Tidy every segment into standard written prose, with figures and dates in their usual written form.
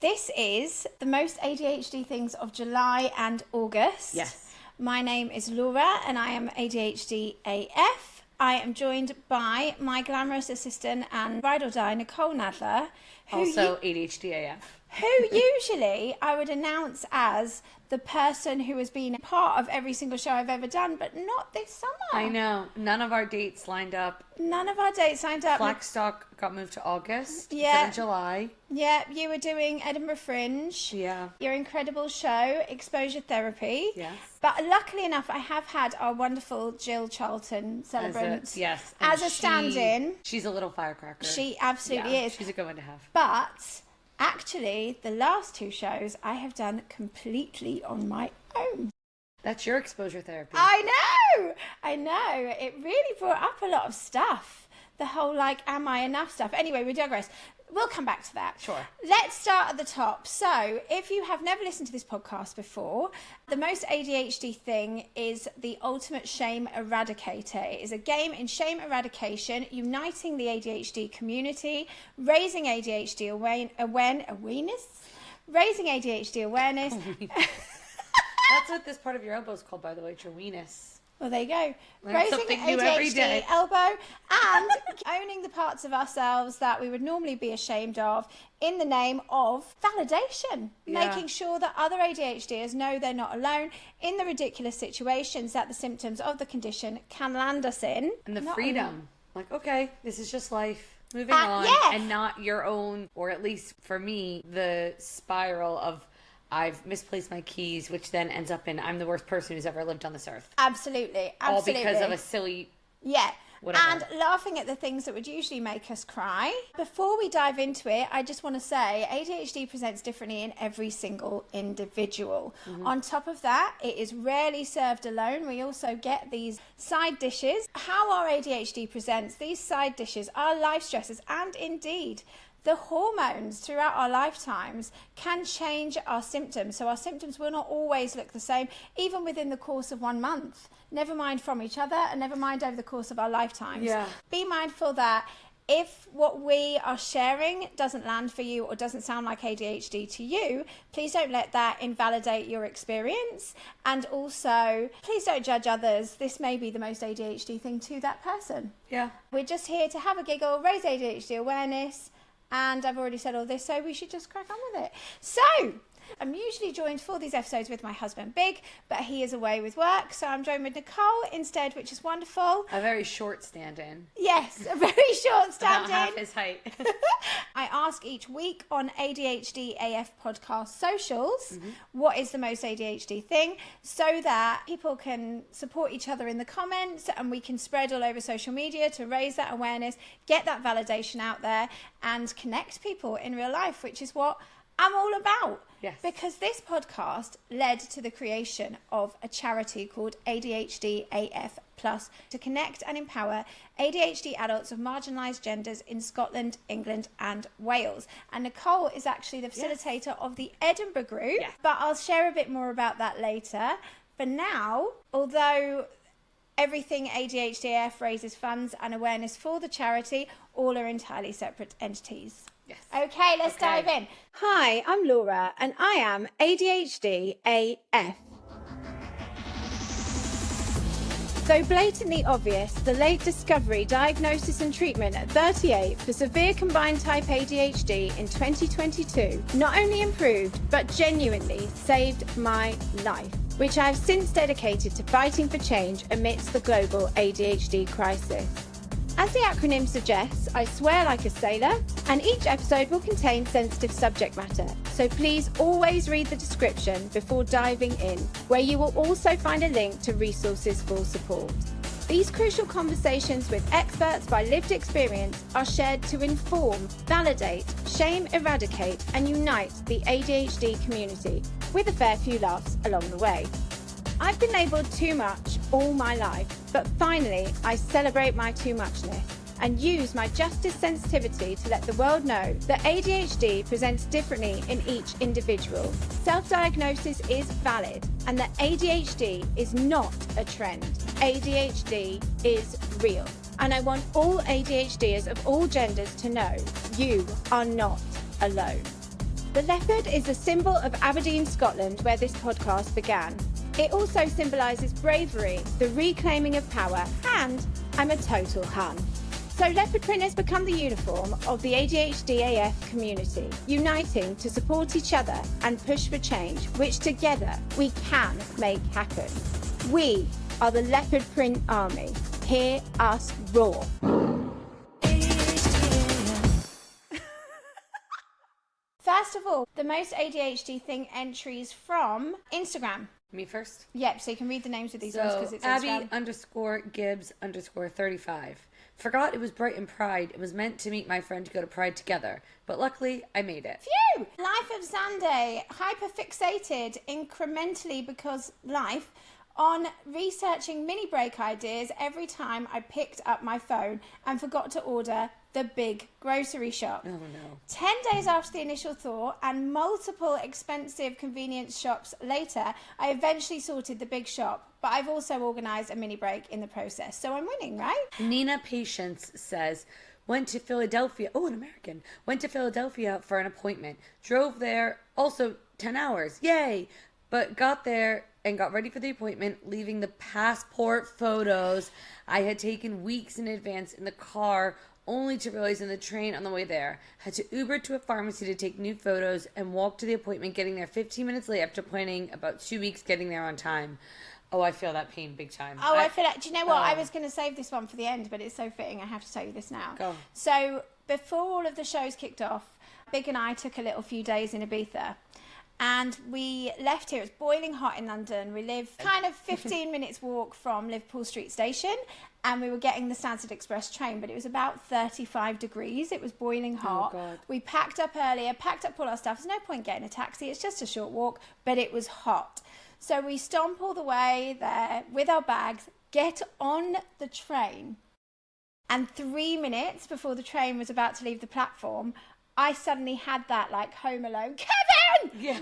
This is the most ADHD things of July and August. Yes. My name is Laura and I am ADHDAF. I am joined by my glamorous assistant and ride or die, Nicole Nadler. Also ADHDAF. Who usually I would announce as the person who has been part of every single show I've ever done, but not this summer. I know. None of our dates lined up. Blackstock got moved to August Yeah. instead of July. Yeah, you were doing Edinburgh Fringe. Yeah. Your incredible show, Exposure Therapy. Yes. But luckily enough, I have had our wonderful Jill Charlton celebrant as a stand-in. She's a little firecracker. She absolutely is. She's a good one to have. But actually, the last two shows I have done completely on my own. That's your exposure therapy. I know. It really brought up a lot of stuff. The whole, am I enough stuff. Anyway, we digress. We'll come back to that. Sure. Let's start at the top. So, if you have never listened to this podcast before, the Most ADHD Thing is the ultimate shame eradicator. It is a game in shame eradication, uniting the ADHD community, raising ADHD awareness. That's what this part of your elbow is called, by the way, your weenus. Well, there you go. Learn Raising something new every day. ADHD elbow and owning the parts of ourselves that we would normally be ashamed of in the name of validation. Yeah. Making sure that other ADHDers know they're not alone in the ridiculous situations that the symptoms of the condition can land us in. And the Not freedom. alone. Okay, this is just life. Moving on. Yeah. And not your own, or at least for me, the spiral of I've misplaced my keys, which then ends up in I'm the worst person who's ever lived on this earth. Absolutely. All because of a silly whatever. And laughing at the things that would usually make us cry. Before we dive into it, I just want to say ADHD presents differently in every single individual. Mm-hmm. On top of that, it is rarely served alone. We also get these side dishes. How our ADHD presents, these side dishes are life stressors, and indeed the hormones throughout our lifetimes can change our symptoms. So our symptoms will not always look the same, even within the course of 1 month. Never mind from each other, and never mind over the course of our lifetimes. Yeah. Be mindful that if what we are sharing doesn't land for you or doesn't sound like ADHD to you, please don't let that invalidate your experience. And also, please don't judge others. This may be the most ADHD thing to that person. Yeah. We're just here to have a giggle, raise ADHD awareness, and I've already said all this, so we should just crack on with it. So, I'm usually joined for these episodes with my husband, Big, but he is away with work, so I'm joined with Nicole instead, which is wonderful. A very short stand-in. Yes, a very short stand-in. About half his height. I ask each week on ADHDAF podcast socials, what is the most ADHD thing, so that people can support each other in the comments and we can spread all over social media to raise that awareness, get that validation out there, and connect people in real life, which is what I'm all about. Yes. Because this podcast led to the creation of a charity called ADHDAF Plus to connect and empower ADHD adults of marginalised genders in Scotland, England and Wales. And Nicole is actually the facilitator of the Edinburgh group, but I'll share a bit more about that later. For now, although everything ADHDAF raises funds and awareness for the charity, all are entirely separate entities. Yes. Okay, let's dive in. Hi, I'm Laura and I am ADHDAF. Though blatantly obvious, the late discovery, diagnosis and treatment at 38 for severe combined type ADHD in 2022 not only improved but genuinely saved my life, which I have since dedicated to fighting for change amidst the global ADHD crisis. As the acronym suggests, I swear like a sailor, and each episode will contain sensitive subject matter, so please always read the description before diving in, where you will also find a link to resources for support. These crucial conversations with experts by lived experience are shared to inform, validate, shame eradicate, and unite the ADHD community, with a fair few laughs along the way. I've been labelled too much all my life, but finally I celebrate my too muchness and use my justice sensitivity to let the world know that ADHD presents differently in each individual. Self-diagnosis is valid and that ADHD is not a trend. ADHD is real. And I want all ADHDers of all genders to know you are not alone. The leopard is a symbol of Aberdeen, Scotland, where this podcast began. It also symbolises bravery, the reclaiming of power, and I'm a total Hun. So leopard print has become the uniform of the ADHDAF community, uniting to support each other and push for change, which together we can make happen. We are the leopard print army. Hear us roar. First of all, the Most ADHD Thing entries from Instagram. Me first? Yep, so you can read the names of these ones because it's Abby_Gibbs_35. Forgot it was Brighton Pride. It was meant to meet my friend to go to Pride together, but luckily I made it. Phew! Life of Zande, hyperfixated incrementally because life on researching mini break ideas every time I picked up my phone and forgot to order the big grocery shop. Oh no. 10 days after the initial thought and multiple expensive convenience shops later, I eventually sorted the big shop, but I've also organised a mini break in the process. So I'm winning, right? Nina Patience says, went to Philadelphia. Oh, an American. Went to Philadelphia for an appointment. Drove there, also 10 hours. Yay! But got there and got ready for the appointment, leaving the passport photos I had taken weeks in advance in the car, only to realize in the train on the way there. Had to Uber to a pharmacy to take new photos and walk to the appointment, getting there 15 minutes late after planning about 2 weeks getting there on time. Oh, I feel that pain big time. Oh, I feel that. Do you know what? I was going to save this one for the end, but it's so fitting. I have to tell you this now. Go. So before all of the shows kicked off, Big and I took a little few days in Ibiza. And we left here. It's boiling hot in London. We live kind of 15 minutes walk from Liverpool Street Station. And we were getting the Stansted Express train, but it was about 35 degrees. It was boiling hot. Oh, God. We packed up earlier, packed up all our stuff. There's no point getting a taxi. It's just a short walk, but it was hot. So we stomp all the way there with our bags, get on the train. And 3 minutes before the train was about to leave the platform, I suddenly had that like Home Alone, Kevin!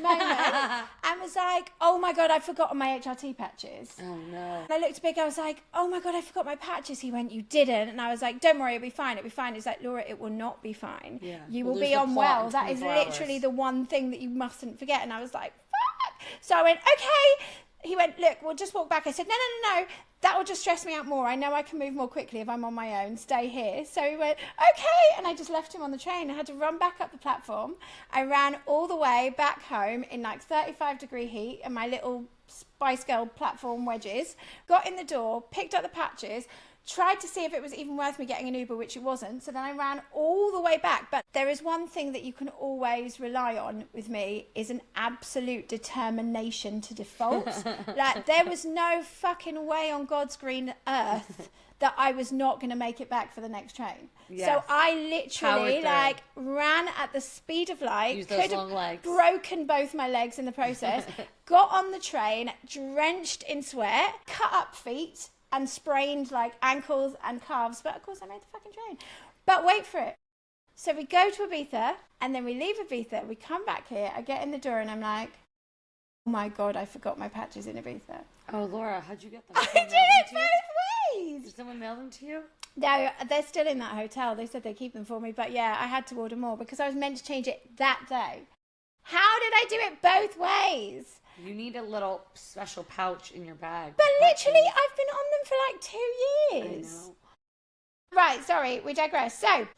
Moment and was like, oh my God, I've forgotten my HRT patches. Oh no. And I looked at Big, I was like, oh my God, I forgot my patches. He went, you didn't. And I was like, don't worry, it'll be fine, it'll be fine. He's like, Laura, it will not be fine. Yeah. You We'll will lose be the on plot well. in That is 24 literally hours. the one thing that you mustn't forget. And I was like, fuck. So I went, okay. He went, look, we'll just walk back. I said, no. That will just stress me out more. I know I can move more quickly if I'm on my own. Stay here. So he went, okay. And I just left him on the train. I had to run back up the platform. I ran all the way back home in like 35-degree heat and my little Spice Girl platform wedges. Got in the door, picked up the patches, tried to see if it was even worth me getting an Uber, which it wasn't. So then I ran all the way back. But there is one thing that you can always rely on with me is an absolute determination to default. Like there was no fucking way on God's green earth that I was not going to make it back for the next train. Yes. So I literally Powered through. ran at the speed of light. Use those could long have legs. broken both my legs in the process. Got on the train, drenched in sweat, cut up feet, and sprained like ankles and calves. But of course I made the fucking train. But wait for it. So we go to Ibiza and then we leave Ibiza. We come back here. I get in the door and I'm like, oh my God, I forgot my patches in Ibiza. Oh, Laura, how'd you get them? I did it both ways. Did someone mail them to you? No, they're still in that hotel. They said they keep them for me. But yeah, I had to order more because I was meant to change it that day. How did I do it both ways? You need a little special pouch in your bag. But literally, I've been on them for like 2 years. I know. Right, sorry, we digress. So,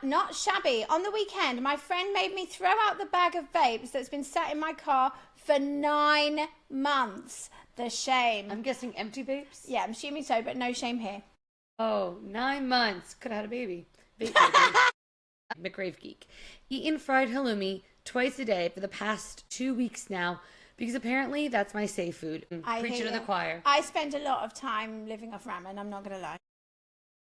not shabby. On the weekend, my friend made me throw out the bag of vapes that's been sat in my car for 9 months. The shame. I'm guessing empty vapes? Yeah, I'm assuming so, but no shame here. Oh, 9 months. Could have had a baby. Baby. McRave Geek. Eaten fried halloumi twice a day for the past 2 weeks now. Because apparently that's my safe food. Preacher to the choir. I spend a lot of time living off ramen, I'm not going to lie.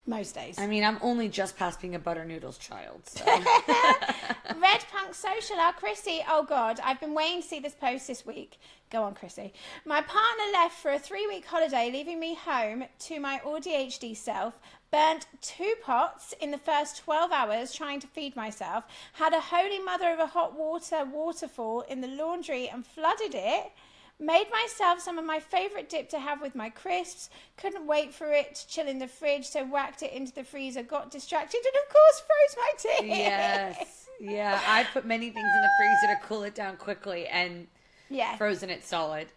Most days. I mean, I'm only just past being a butter noodles child. So. Red Punk Social, our Chrissy. Oh, God, I've been waiting to see this post this week. Go on, Chrissy. My partner left for a 3-week holiday, leaving me home to my ADHD self. Burnt 2 pots in the first 12 hours trying to feed myself. Had a holy mother of a hot water waterfall in the laundry and flooded it. Made myself some of my favourite dip to have with my crisps. Couldn't wait for it to chill in the fridge, so whacked it into the freezer. Got distracted and, of course, froze my tea. Yes. Yeah, I put many things in the freezer to cool it down quickly and Yeah. frozen it solid.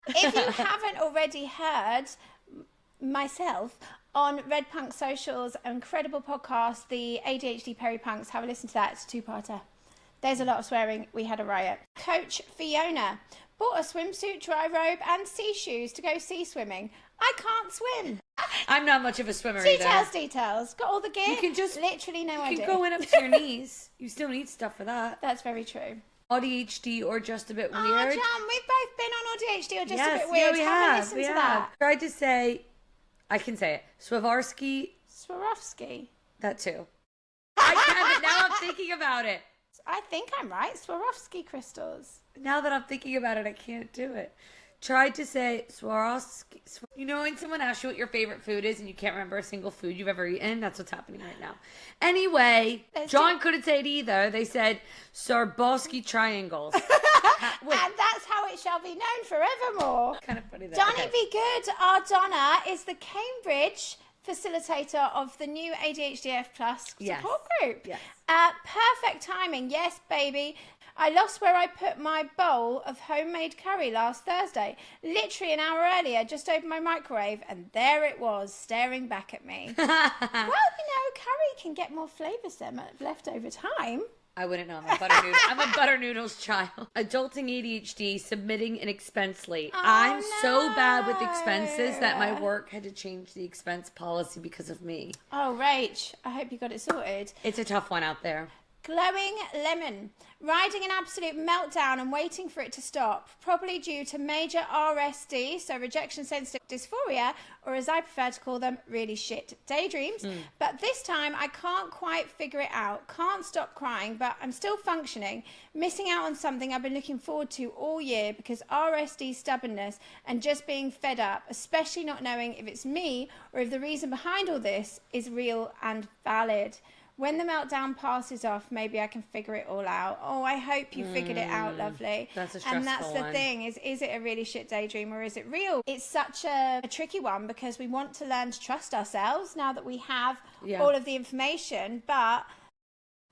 If you haven't already heard myself on Red Punk Social's incredible podcast, the ADHD Perry Punks, have a listen to that. It's a two-parter. There's a lot of swearing. We had a riot. Coach Fiona bought a swimsuit, dry robe, and sea shoes to go sea swimming. I can't swim. I'm not much of a swimmer either. Details. Got all the gear. You can just literally no idea. You can go in up to your knees. You still need stuff for that. That's very true. ADHD or just a bit weird. Oh, John, we've both been on ADHD or just yes, a bit weird. Yeah, we have a have. listen to that. Tried to say, I can say it. Swarovski. Swarovski. That too. I can, but now I'm thinking about it. I think I'm right. Swarovski crystals. Now that I'm thinking about it, I can't do it. Tried to say Swarovski. You know when someone asks you what your favorite food is and you can't remember a single food you've ever eaten? That's what's happening right now. Anyway, John couldn't say it either. They said Swarovski triangles. And that's how it shall be known forevermore. Kind of funny that. Donnie Be Good, our Donna, is the Cambridge facilitator of the new ADHDAF Plus support group. Yes. Perfect timing. Yes, baby. I lost where I put my bowl of homemade curry last Thursday. Literally an hour earlier, just opened my microwave, and there it was, staring back at me. Well, curry can get more flavours than left over time. I wouldn't know. I'm a butter noodles child. Adulting ADHD, submitting an expense late. I'm so bad with expenses that my work had to change the expense policy because of me. Oh, Rach, I hope you got it sorted. It's a tough one out there. Glowing lemon, riding an absolute meltdown and waiting for it to stop, probably due to major RSD, so rejection sensitive dysphoria, or as I prefer to call them, really shit daydreams. But this time I can't quite figure it out, can't stop crying, but I'm still functioning, missing out on something I've been looking forward to all year because RSD stubbornness and just being fed up, especially not knowing if it's me or if the reason behind all this is real and valid. When the meltdown passes off, maybe I can figure it all out. Oh, I hope you figured it out, lovely. That's a stressful And that's the one. thing, is it a really shit daydream or is it real? It's such a tricky one because we want to learn to trust ourselves now that we have all of the information, but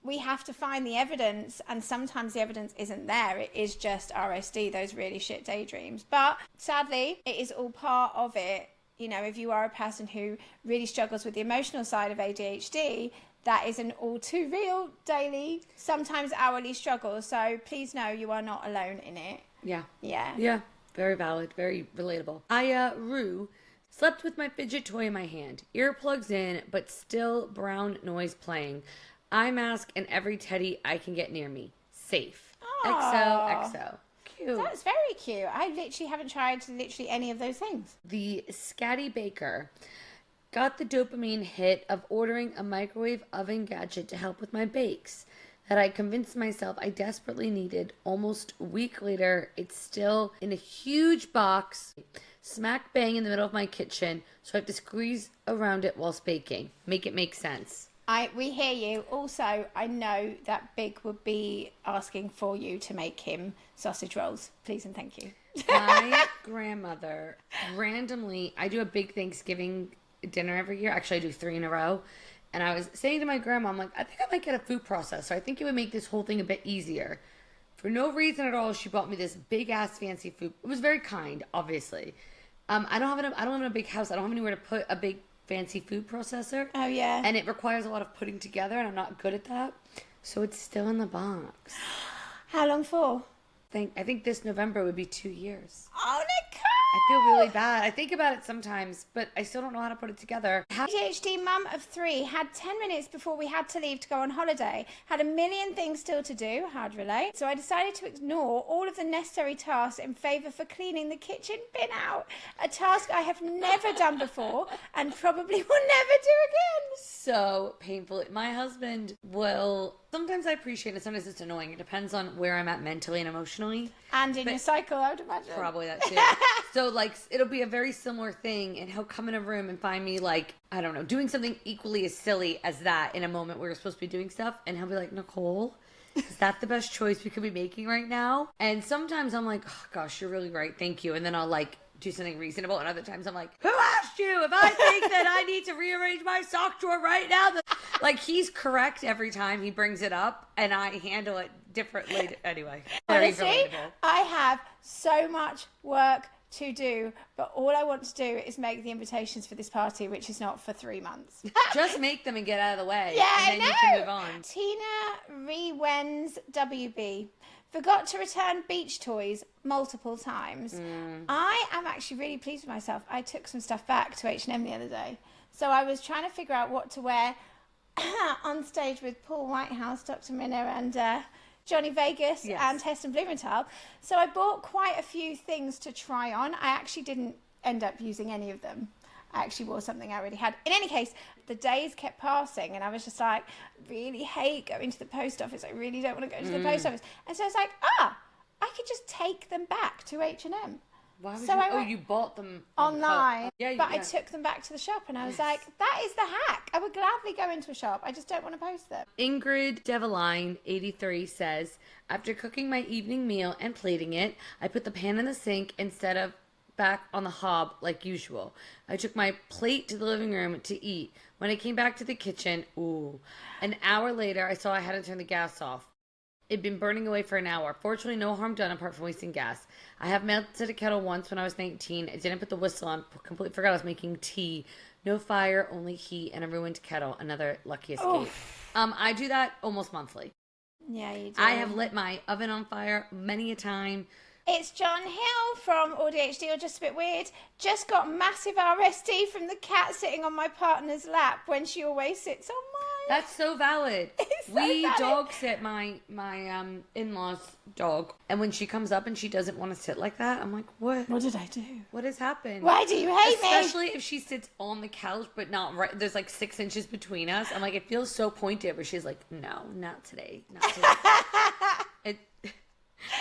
we have to find the evidence, and sometimes the evidence isn't there. It is just RSD, those really shit daydreams. But sadly, it is all part of it. You know, if you are a person who really struggles with the emotional side of ADHD, that is an all too real daily, sometimes hourly struggle. So please know you are not alone in it. Yeah. Yeah. Yeah. Very valid. Very relatable. Rue, slept with my fidget toy in my hand. Earplugs in, but still brown noise playing. Eye mask and every teddy I can get near me. Safe. XOXO. Cute. That's very cute. I literally haven't tried any of those things. The Scatty Baker. Got the dopamine hit of ordering a microwave oven gadget to help with my bakes that I convinced myself I desperately needed. Almost a week later, it's still in a huge box, smack bang in the middle of my kitchen, so I have to squeeze around it whilst baking. Make it make sense. We hear you. Also, I know that Big would be asking for you to make him sausage rolls. Please and thank you. My grandmother, randomly, I do a big Thanksgiving dinner every year. Actually, I do 3 in a row. And I was saying to my grandma, I'm like, I think I might get a food processor. I think it would make this whole thing a bit easier. For no reason at all, she bought me this big ass fancy food. It was very kind, obviously. I don't live in a big house. I don't have anywhere to put a big fancy food processor. Oh yeah. And it requires a lot of putting together, and I'm not good at that. So it's still in the box. How long for? I think this November would be 2 years. Oh, Nicole! I feel really bad. I think about it sometimes, but I still don't know how to put it together. ADHD mum of 3 had 10 minutes before we had to leave to go on holiday. Had a million things still to do, hard relate. So I decided to ignore all of the necessary tasks in favour for cleaning the kitchen bin out. A task I have never done before and probably will never do again. So painful. My husband will... Sometimes I appreciate it. Sometimes it's annoying. It depends on where I'm at mentally and emotionally. And in your cycle, I would imagine. Probably that too. So, like, it'll be a very similar thing, and he'll come in a room and find me, like, I don't know, doing something equally as silly as that in a moment where we're supposed to be doing stuff, and he'll be like, Nicole, is that the best choice we could be making right now? And sometimes I'm like, oh, gosh, you're really right. Thank you. And then I'll, like, do something reasonable, and other times I'm like, who asked you if I think that I need to rearrange my sock drawer right now? Like, he's correct every time he brings it up, and I handle it differently. Anyway, very Honestly, relatable. I have so much work to do, but all I want to do is make the invitations for this party, which is not for 3 months. Just make them and get out of the way. Yeah, and then I know. you can move on. Tina Rewens WB. Forgot to return beach toys multiple times. I am actually really pleased with myself. I took some stuff back to H&M the other day. So I was trying to figure out what to wear on stage with Paul Whitehouse, Dr. Minna, and Johnny Vegas and Heston Blumenthal. So I bought quite a few things to try on. I actually didn't end up using any of them. I actually wore something I already had. In any case, the days kept passing and I was just like, really hate going to the post office. I really don't want to go to the post office. And so I was like, I could just take them back to H&M. Why would you bought them online, yeah, but I took them back to the shop and I was like, that is the hack. I would gladly go into a shop. I just don't want to post them. Ingrid Develine, 83, says, after cooking my evening meal and plating it, I put the pan in the sink instead of back on the hob like usual. I took my plate to the living room to eat. When I came back to the kitchen, an hour later, I saw I hadn't turned the gas off. It'd been burning away for an hour. Fortunately, no harm done apart from wasting gas. I have melted a kettle once when I was 19. I didn't put the whistle on. Completely forgot I was making tea. No fire, only heat, and a ruined kettle. Another lucky escape. I do that almost monthly. Yeah, you do. I have lit my oven on fire many a time. It's John Hill from ADHD or Just a Bit Weird. Just got massive RSD from the cat sitting on my partner's lap when she always sits on mine. That's so valid. We dog sit my in-laws dog, and when she comes up and she doesn't want to sit like that, I'm like, what? What did I do? What has happened? Why do you hate me? Especially if she sits on the couch, but not right. There's like 6 inches between us. I'm like, it feels so pointed. Where she's like, no, not today, not today.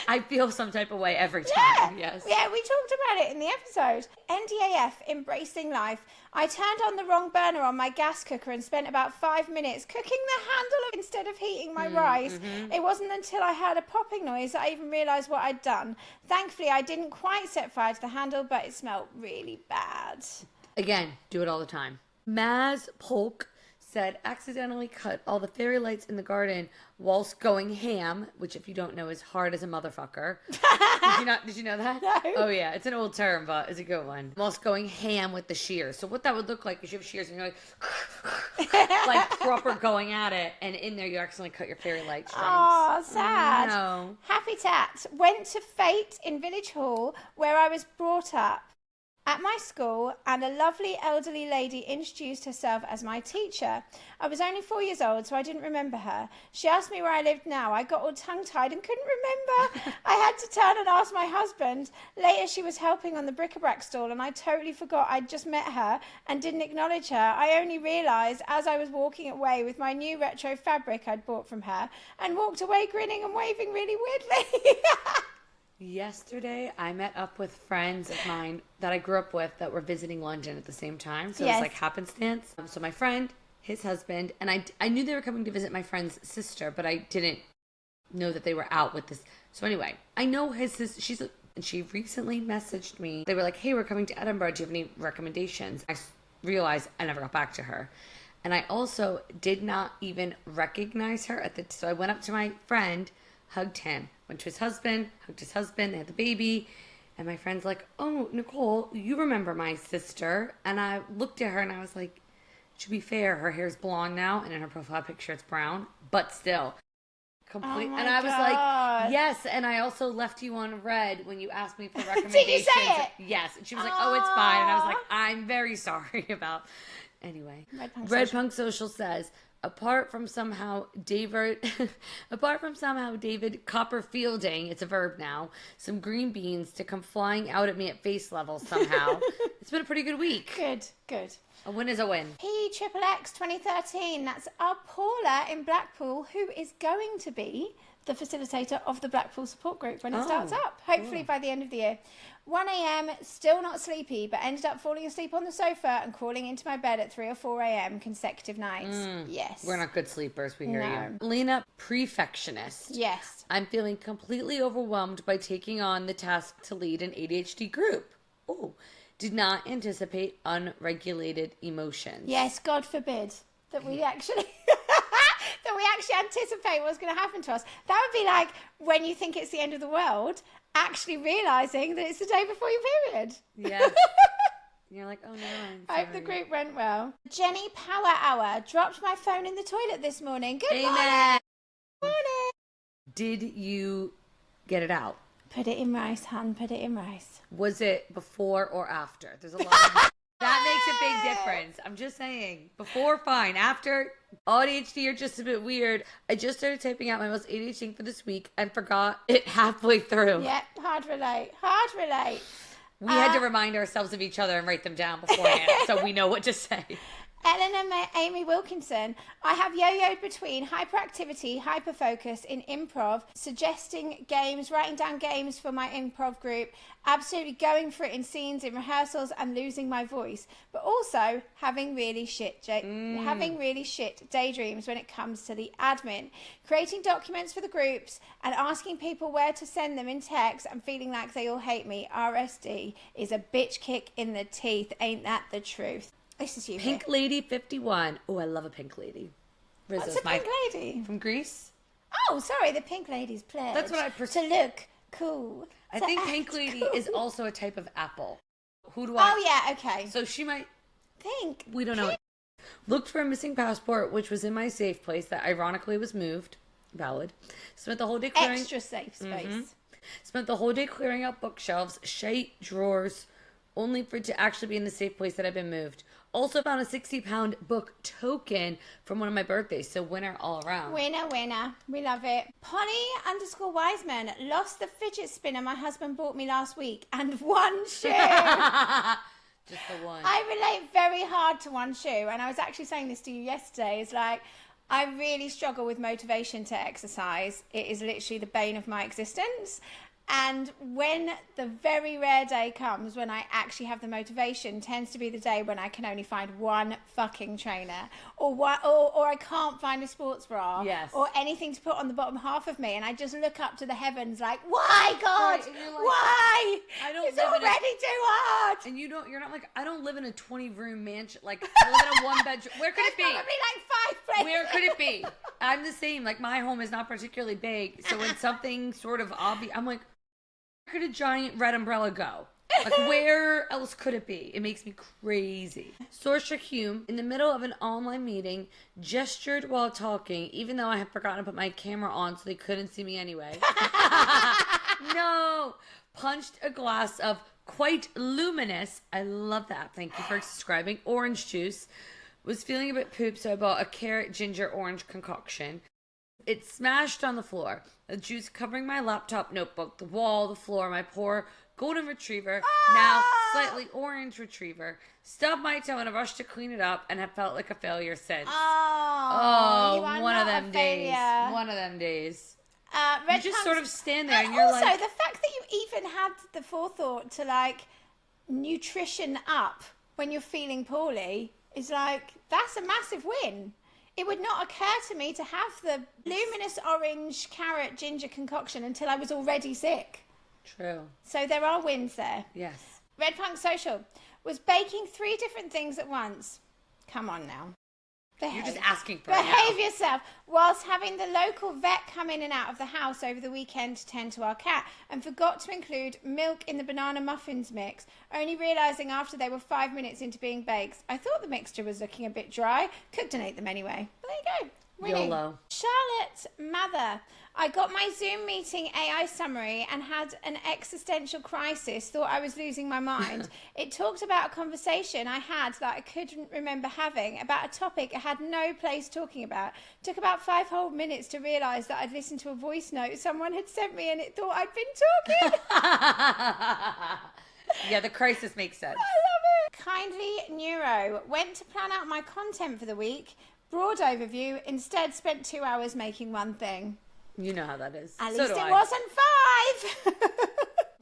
I feel some type of way every time. Yes. Yeah, we talked about it in the episode. NDAF, Embracing Life. I turned on the wrong burner on my gas cooker and spent about 5 minutes cooking the handle instead of heating my rice. It wasn't until I heard a popping noise that I even realised what I'd done. Thankfully, I didn't quite set fire to the handle, but it smelled really bad. Again, do it all the time. Maz Polk said, accidentally cut all the fairy lights in the garden whilst going ham, which if you don't know is hard as a motherfucker. Did you know that? No. Oh yeah, it's an old term, but it's a good one. Whilst going ham with the shears. So what that would look like is you have shears and you're like proper going at it, and in there you accidentally cut your fairy light strings. Oh, sad. No. Happy Tat. Went to Fate in Village Hall where I was brought up. At my school, and a lovely elderly lady introduced herself as my teacher. I was only 4 years old, so I didn't remember her. She asked me where I lived now. I got all tongue-tied and couldn't remember. I had to turn and ask my husband. Later, she was helping on the bric-a-brac stall, and I totally forgot I'd just met her and didn't acknowledge her. I only realised as I was walking away with my new retro fabric I'd bought from her, and walked away grinning and waving really weirdly. Yesterday, I met up with friends of mine that I grew up with that were visiting London at the same time. So it was like happenstance. So my friend, his husband, and I knew they were coming to visit my friend's sister, but I didn't know that they were out with this. So anyway, I know his sister, and she recently messaged me. They were like, hey, we're coming to Edinburgh. Do you have any recommendations? I realized I never got back to her. And I also did not even recognize her so I went up to my friend, hugged him. Went to his husband, hugged his husband, they had the baby, and my friend's like, oh, Nicole, you remember my sister? And I looked at her and I was like, to be fair, her hair's blonde now, and in her profile picture it's brown, but still. Complete. Oh and I was God. Like, yes, and I also left you on red when you asked me for recommendations. Did you say it? Yes. And she was like, oh, it's fine. And I was like, I'm very sorry about... Anyway, Red Punk Social says, apart from somehow David Copperfielding, it's a verb now, some green beans to come flying out at me at face level somehow. It's been a pretty good week. Good. A win is a win. PXXX 2013. That's our Paula in Blackpool, who is going to be the facilitator of the Blackpool support group when it starts up, hopefully by the end of the year. 1 a.m, still not sleepy, but ended up falling asleep on the sofa and crawling into my bed at 3 or 4 a.m. consecutive nights. Yes. We're not good sleepers, we hear you. Lena, Prefectionist. Yes. I'm feeling completely overwhelmed by taking on the task to lead an ADHD group. did not anticipate unregulated emotions. Yes, God forbid that we actually anticipate what's going to happen to us. That would be like when you think it's the end of the world, actually realizing that it's the day before your period. Yeah. You're like, oh, no, I hope the group went well. Jenny Power Hour dropped my phone in the toilet this morning. Good morning. Morning. Did you get it out? Put it in rice, hun. Put it in rice. Was it before or after? There's a lot of... That makes a big difference. I'm just saying. Before, fine. After, ADHD, you're just a bit weird. I just started typing out my most ADHD thing for this week and forgot it halfway through. Yep, hard relate. Hard relate. We had to remind ourselves of each other and write them down beforehand so we know what to say. Eleanor Amy Wilkinson, I have yo-yoed between hyperactivity, hyperfocus in improv, suggesting games, writing down games for my improv group, absolutely going for it in scenes, in rehearsals, and losing my voice, but also having really shit daydreams when it comes to the admin, creating documents for the groups and asking people where to send them in text and feeling like they all hate me. RSD is a bitch kick in the teeth. Ain't that the truth? This is you. Pink Lady 51. Oh, I love a pink lady. What's a pink lady? From Greece. Oh, sorry, the pink lady's pledge. That's what I to look cool. I think pink lady is also a type of apple. Who do I? Oh yeah, okay. So she might. Pink. We don't know. Looked for a missing passport, which was in my safe place that ironically was moved. Valid. Spent the whole day clearing. Extra safe space. Mm-hmm. Spent the whole day clearing out bookshelves, shite drawers, only for it to actually be in the safe place that I've been moved. Also found a 60-pound book token from one of my birthdays. So winner all around. Winner, winner. We love it. Polly_Wiseman lost the fidget spinner my husband bought me last week and one shoe. Just the one. I relate very hard to one shoe. And I was actually saying this to you yesterday. It's like, I really struggle with motivation to exercise. It is literally the bane of my existence. And when the very rare day comes when I actually have the motivation, tends to be the day when I can only find one fucking trainer, or I can't find a sports bra, yes, or anything to put on the bottom half of me, and I just look up to the heavens like, why, God? Right, like, why? It's already too hard. And you're not like, I don't live in a 20-room mansion. Like, I live in a one-bedroom. Where could it be? Probably like 5 places. Where could it be? I'm the same. Like, my home is not particularly big, so when something sort of obvious, I'm like, where could a giant red umbrella go? Like, where else could it be? It makes me crazy. Saoirse Hume, in the middle of an online meeting, gestured while talking, even though I had forgotten to put my camera on so they couldn't see me anyway. No! Punched a glass of quite luminous, I love that, thank you for subscribing, orange juice. Was feeling a bit poop, so I bought a carrot ginger orange concoction. It smashed on the floor. The juice covering my laptop, notebook, the wall, the floor, my poor golden retriever, now slightly orange retriever. Stubbed my toe in a rush to clean it up and have felt like a failure since. One of them days. One of them days. You just sort of stand there and you're also, like... Also, the fact that you even had the forethought to, like, nutrition up when you're feeling poorly is like, that's a massive win. It would not occur to me to have the luminous orange carrot ginger concoction until I was already sick. True. So there are wins there. Yes. Red Punk Social was baking 3 different things at once. Come on now. You're just asking for it. Behave yourself. Whilst having the local vet come in and out of the house over the weekend to tend to our cat, and forgot to include milk in the banana muffins mix, only realising after they were 5 minutes into being baked. I thought the mixture was looking a bit dry. Cooked and ate them anyway. But there you go. Winning. YOLO. Charlotte Mather. I got my Zoom meeting AI summary and had an existential crisis. Thought I was losing my mind. It talked about a conversation I had that I couldn't remember having about a topic I had no place talking about. Took about 5 whole minutes to realise that I'd listened to a voice note someone had sent me and it thought I'd been talking. Yeah, the crisis makes sense. I love it. Kindly Neuro. Went to plan out my content for the week. Broad overview. Instead spent 2 hours making one thing. You know how that is. At least it wasn't 5.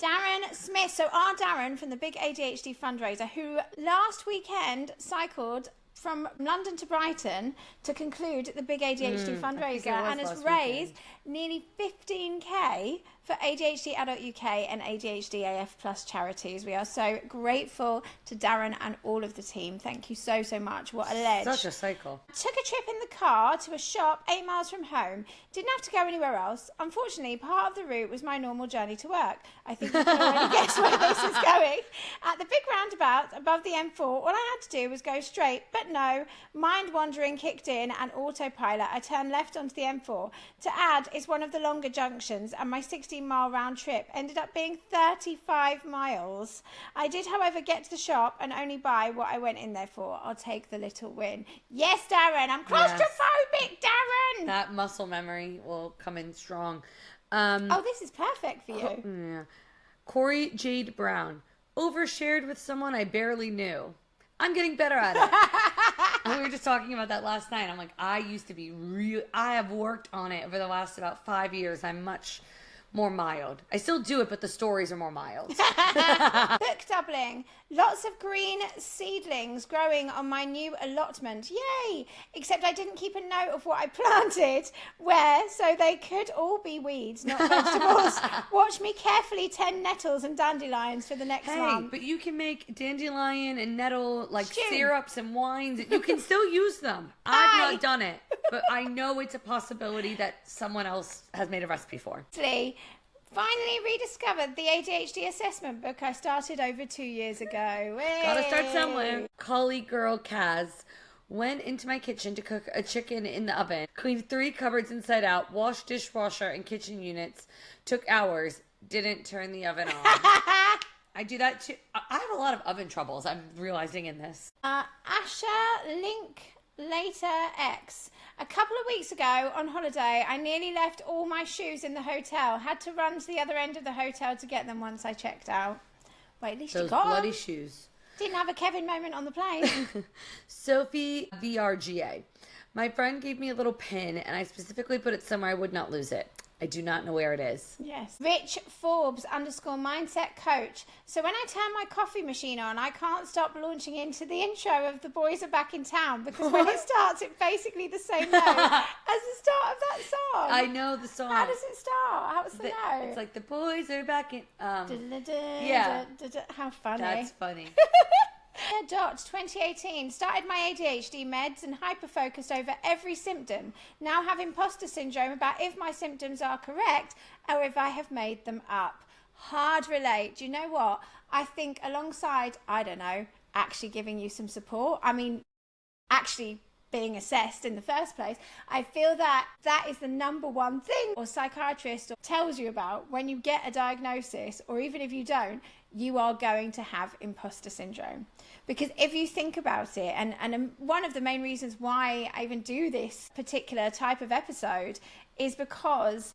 Darren Smith. So our Darren from the Big ADHD fundraiser, who last weekend cycled from London to Brighton to conclude the Big ADHD fundraiser and has raised nearly 15k for ADHD Adult UK and ADHDAF Plus charities. We are so grateful to Darren and all of the team. Thank you so much. What a ledge. Such a cycle. Took a trip in the car to a shop 8 miles from home. Didn't have to go anywhere else. Unfortunately, part of the route was my normal journey to work. I think you can already guess where this is going. At the big roundabout above the M4, all I had to do was go straight, but no, mind wandering kicked in and autopilot. I turned left onto the M4. To add, it's one of the longer junctions, and my 16-mile round trip ended up being 35 miles. I did, however, get to the shop and only buy what I went in there for. I'll take the little win. Yes, Darren, I'm claustrophobic, Darren! That muscle memory will come in strong. This is perfect for you. Yeah. Corey Jade Brown. Overshared with someone I barely knew. I'm getting better at it. And we were just talking about that last night. I'm like, I used to be I have worked on it over the last about 5 years. I'm much more mild. I still do it, but the stories are more mild. Book doubling. Lots of green seedlings growing on my new allotment. Yay! Except I didn't keep a note of what I planted where, so they could all be weeds, not vegetables. Watch me carefully tend nettles and dandelions for the next month. But you can make dandelion and nettle Stew. syrups and wines. You can still use them. I've not done it, but I know it's a possibility that someone else has made a recipe for. Finally rediscovered the ADHD assessment book I started over 2 years ago. Gotta start somewhere. Colleague girl Kaz went into my kitchen to cook a chicken in the oven. Cleaned 3 cupboards inside out. Washed dishwasher and kitchen units. Took hours. Didn't turn the oven on. I do that too. I have a lot of oven troubles. I'm realizing in this. Asha Link Later X. A couple of weeks ago on holiday, I nearly left all my shoes in the hotel. Had to run to the other end of the hotel to get them once I checked out. But at least Those you got bloody them. shoes. Didn't have a Kevin moment on the plane. Sophie VRGA. My friend gave me a little pin, and I specifically put it somewhere I would not lose it. I do not know where it is. Yes. Rich Forbes _mindset coach. So when I turn my coffee machine on, I can't stop launching into the intro of The Boys Are Back in Town, because when it starts, it's basically the same note as the start of that song. I know the song. How does it start? How's the note? It's like the boys are back in. Yeah. How funny. That's funny. Dot 2018 started my ADHD meds and hyper-focused over every symptom. Now have imposter syndrome about if my symptoms are correct or if I have made them up. Hard relate. Do you know what? I think alongside, I don't know, actually giving you some support, I mean, actually being assessed in the first place, I feel that that is the number one thing or psychiatrist tells you about when you get a diagnosis, or even if you don't, you are going to have imposter syndrome. Because if you think about it, and one of the main reasons why I even do this particular type of episode is because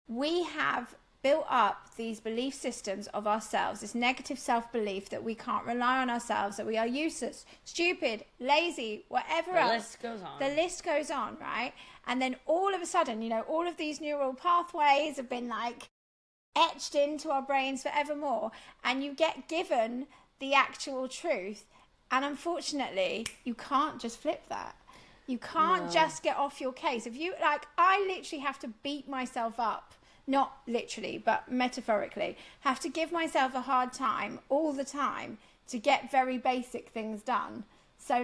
we have built up these belief systems of ourselves, this negative self-belief that we can't rely on ourselves, that we are useless, stupid, lazy, whatever else. The list goes on. The list goes on, right? And then all of a sudden, you know, all of these neural pathways have been like etched into our brains forevermore, and you get given the actual truth, and unfortunately you can't just flip that. You can't just get off your case. If you I literally have to beat myself up, not literally but metaphorically, have to give myself a hard time all the time to get very basic things done. So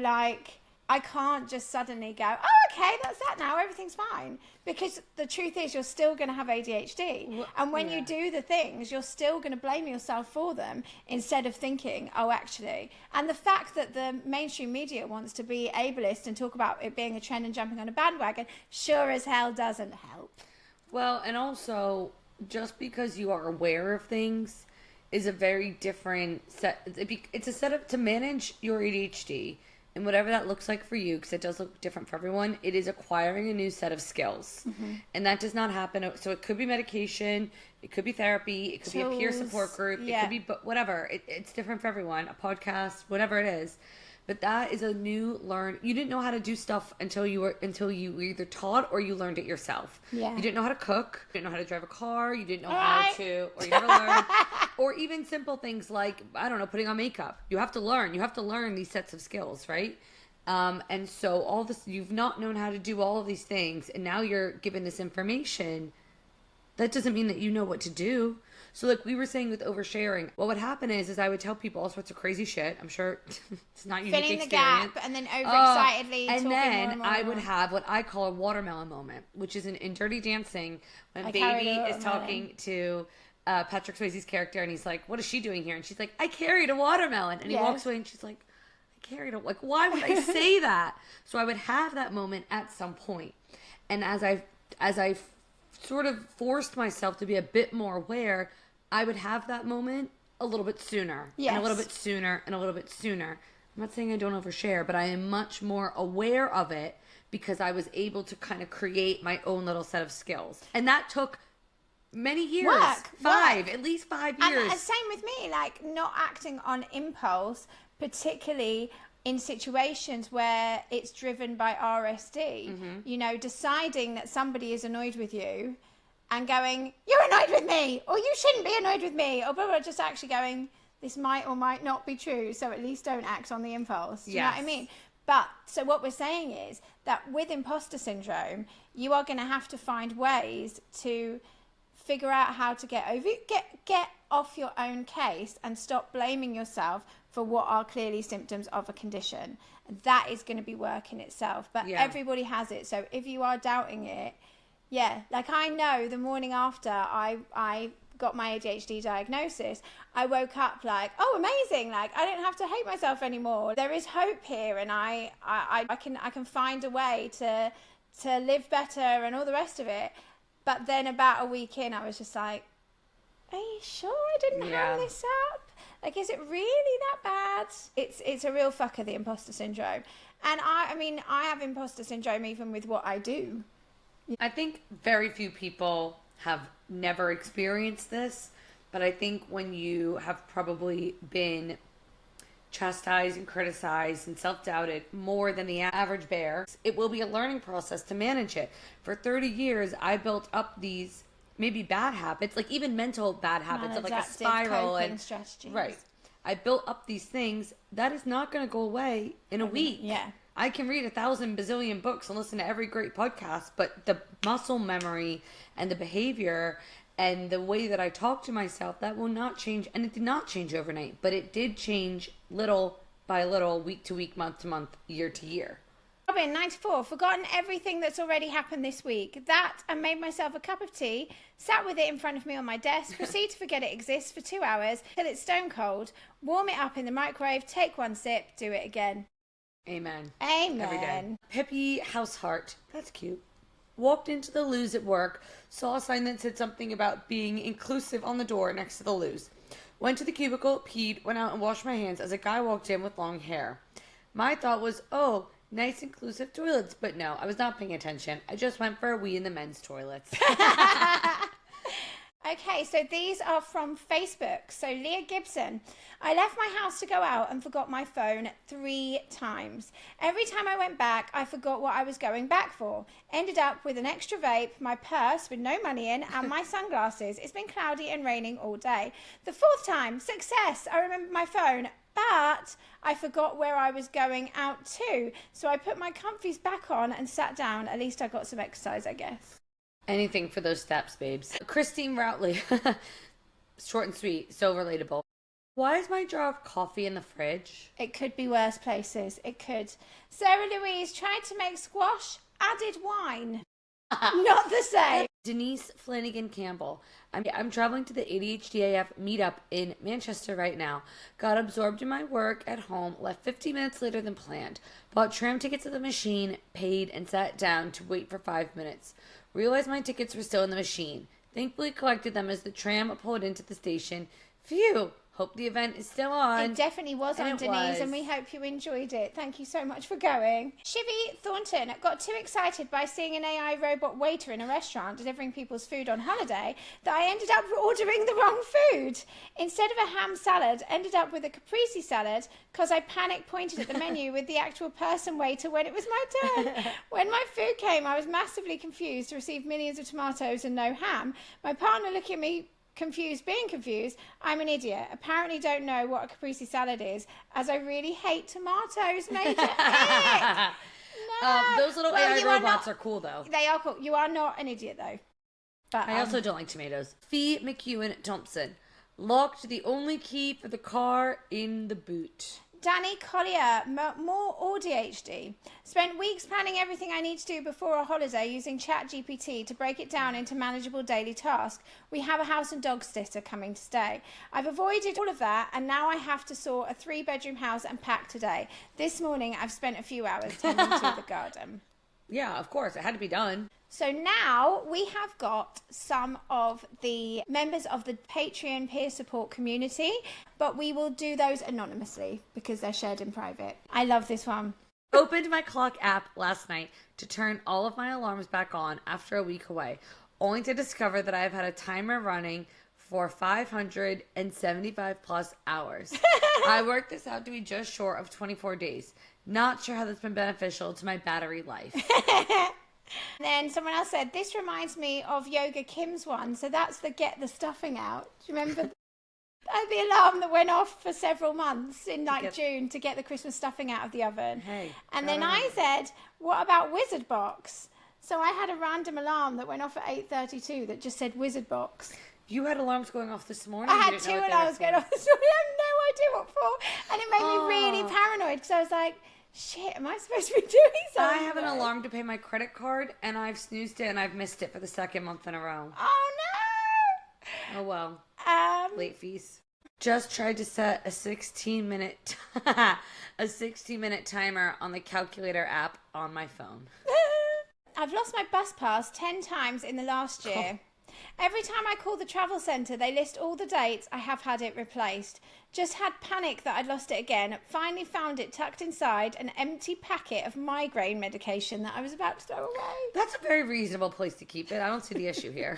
I can't just suddenly go, oh, okay, that's that now, everything's fine. Because the truth is, you're still going to have ADHD. And when you do the things, you're still going to blame yourself for them instead of thinking, oh, actually. And the fact that the mainstream media wants to be ableist and talk about it being a trend and jumping on a bandwagon sure as hell doesn't help. Well, and also, just because you are aware of things is a very different set. It's a setup to manage your ADHD. And whatever that looks like for you, because it does look different for everyone, it is acquiring a new set of skills. Mm-hmm. And that does not happen. So it could be medication, it could be therapy, it could be a peer support group, it could be whatever. It's different for everyone, a podcast, whatever it is. But that is a new you didn't know how to do stuff until you were either taught or you learned it yourself. Yeah. You didn't know how to cook, you didn't know how to drive a car, you didn't know how to, or you never learned. Or even simple things like, I don't know, putting on makeup. You have to learn these sets of skills, right? And so all this, you've not known how to do all of these things, and now you're given this information. that doesn't mean that you know what to do. So like we were saying with oversharing, what would happen is I would tell people all sorts of crazy shit. I'm sure it's not unique Filling the experience. gap and then overexcitedly and talking then more and more I and would more. have what I call a watermelon moment, which is in Dirty Dancing when I Baby carried a is watermelon. talking to Patrick Swayze's character and he's like, what is she doing here? And she's like, I carried a watermelon. And he Yes. walks away and she's like, I carried a... Like, why would I say that? So I would have that moment at some point. And as I sort of forced myself to be a bit more aware, I would have that moment a little bit sooner. Yes. And a little bit sooner and a little bit sooner. I'm not saying I don't overshare, but I am much more aware of it because I was able to kind of create my own little set of skills. And that took many years. At least 5 years. And same with me, like not acting on impulse, particularly in situations where it's driven by RSD. Mm-hmm. You know, deciding that somebody is annoyed with you and going, you're annoyed with me, or you shouldn't be annoyed with me, or blah, blah, just actually going, this might or might not be true, so at least don't act on the impulse. Do you know what I mean? But, so what we're saying is that with imposter syndrome, you are going to have to find ways to figure out how to get off your own case and stop blaming yourself for what are clearly symptoms of a condition. That is going to be work in itself, but everybody has it. So if you are doubting it, like I know the morning after I got my ADHD diagnosis, I woke up like, oh, amazing, like I don't have to hate myself anymore. There is hope here, and I can find a way to live better and all the rest of it. But then about a week in, I was just like, are you sure I didn't hang this up? Like, is it really that bad? It's a real fucker, the imposter syndrome. And I mean, I have imposter syndrome even with what I do. I think very few people have never experienced this, but I think when you have probably been chastised and criticized and self-doubted more than the average bear, it will be a learning process to manage it. For 30 years, I built up these maybe bad habits, like even mental bad habits of like a spiral and strategies. Right. I built up these things that is not going to go away in a week. Yeah. I can read 1,000 bazillion books and listen to every great podcast, but the muscle memory and the behavior and the way that I talk to myself, that will not change. And it did not change overnight, but it did change little by little, week to week, month to month, year to year. Robin, 94, forgotten everything that's already happened this week. That, and made myself a cup of tea, sat with it in front of me on my desk, proceed to forget it exists for 2 hours till it's stone cold, warm it up in the microwave, take one sip, do it again. Amen. Amen. Every day. Pippi Househeart. That's cute. Walked into the loos at work, saw a sign that said something about being inclusive on the door next to the loos. Went to the cubicle, peed, went out and washed my hands as a guy walked in with long hair. My thought was, oh, nice inclusive toilets. But no, I was not paying attention. I just went for a wee in the men's toilets. Okay, so these are from Facebook. So Leah Gibson, I left my house to go out and forgot my phone 3 times. Every time I went back, I forgot what I was going back for. Ended up with an extra vape, my purse with no money in, and my sunglasses. It's been cloudy and raining all day. The 4th time, success. I remembered my phone, but I forgot where I was going out to. So I put my comfies back on and sat down. At least I got some exercise, I guess. Anything for those steps, babes. Christine Routley. Short and sweet. So relatable. Why is my jar of coffee in the fridge? It could be worse places. It could. Sarah Louise tried to make squash, added wine. Not the same. Denise Flanagan Campbell. I'm traveling to the ADHDAF meetup in Manchester right now. Got absorbed in my work at home, left 50 minutes later than planned. Bought tram tickets at the machine, paid, and sat down to wait for 5 minutes. Realized my tickets were still in the machine. Thankfully collected them as the tram pulled into the station. Phew! Hope the event is still on. It definitely was on, Denise, and we hope you enjoyed it. Thank you so much for going. Shivy Thornton got too excited by seeing an AI robot waiter in a restaurant delivering people's food on holiday that I ended up ordering the wrong food. Instead of a ham salad, ended up with a caprese salad because I panic pointed at the menu with the actual person waiter when it was my turn. When my food came, I was massively confused to receive millions of tomatoes and no ham. My partner looking at me being confused. I'm an idiot. Apparently don't know what a caprese salad is, as I really hate tomatoes. Major ick. No. Those little AI robots are cool, though. They are cool. You are not an idiot, though. But I also don't like tomatoes. Fee McEwen Thompson. Locked the only key for the car in the boot. Danny Collier, more ADHD. Spent weeks planning everything I need to do before a holiday using ChatGPT to break it down into manageable daily tasks. We have a house and dog sitter coming to stay. I've avoided all of that, and now I have to sort a 3-bedroom house and pack today. This morning, I've spent a few hours tending to the garden. Yeah, of course. It had to be done. So now we have got some of the members of the Patreon peer support community, but we will do those anonymously because they're shared in private. I love this one. Opened my clock app last night to turn all of my alarms back on after a week away, only to discover that I've had a timer running for 575 plus hours. I worked this out to be just short of 24 days. Not sure how that's been beneficial to my battery life. And then someone else said, this reminds me of Yoga Kim's one. So that's the get the stuffing out. Do you remember the alarm that went off for several months in June to get the Christmas stuffing out of the oven? Hey. And then I said, what about Wizard Box? So I had a random alarm that went off at 8:32 that just said Wizard Box. You had alarms going off this morning? I had 2 alarms going off this morning. I have no idea what for. And it made me really paranoid because I was like, shit, am I supposed to be doing something? I have an alarm to pay my credit card, and I've snoozed it, and I've missed it for the 2nd month in a row. Oh, no! Oh, well. Late fees. Just tried to set a 16-minute a 60-minute timer on the calculator app on my phone. I've lost my bus pass 10 times in the last year. Every time I call the travel centre, they list all the dates I have had it replaced. Just had panic that I'd lost it again. Finally found it tucked inside an empty packet of migraine medication that I was about to throw away. That's a very reasonable place to keep it. I don't see the issue here.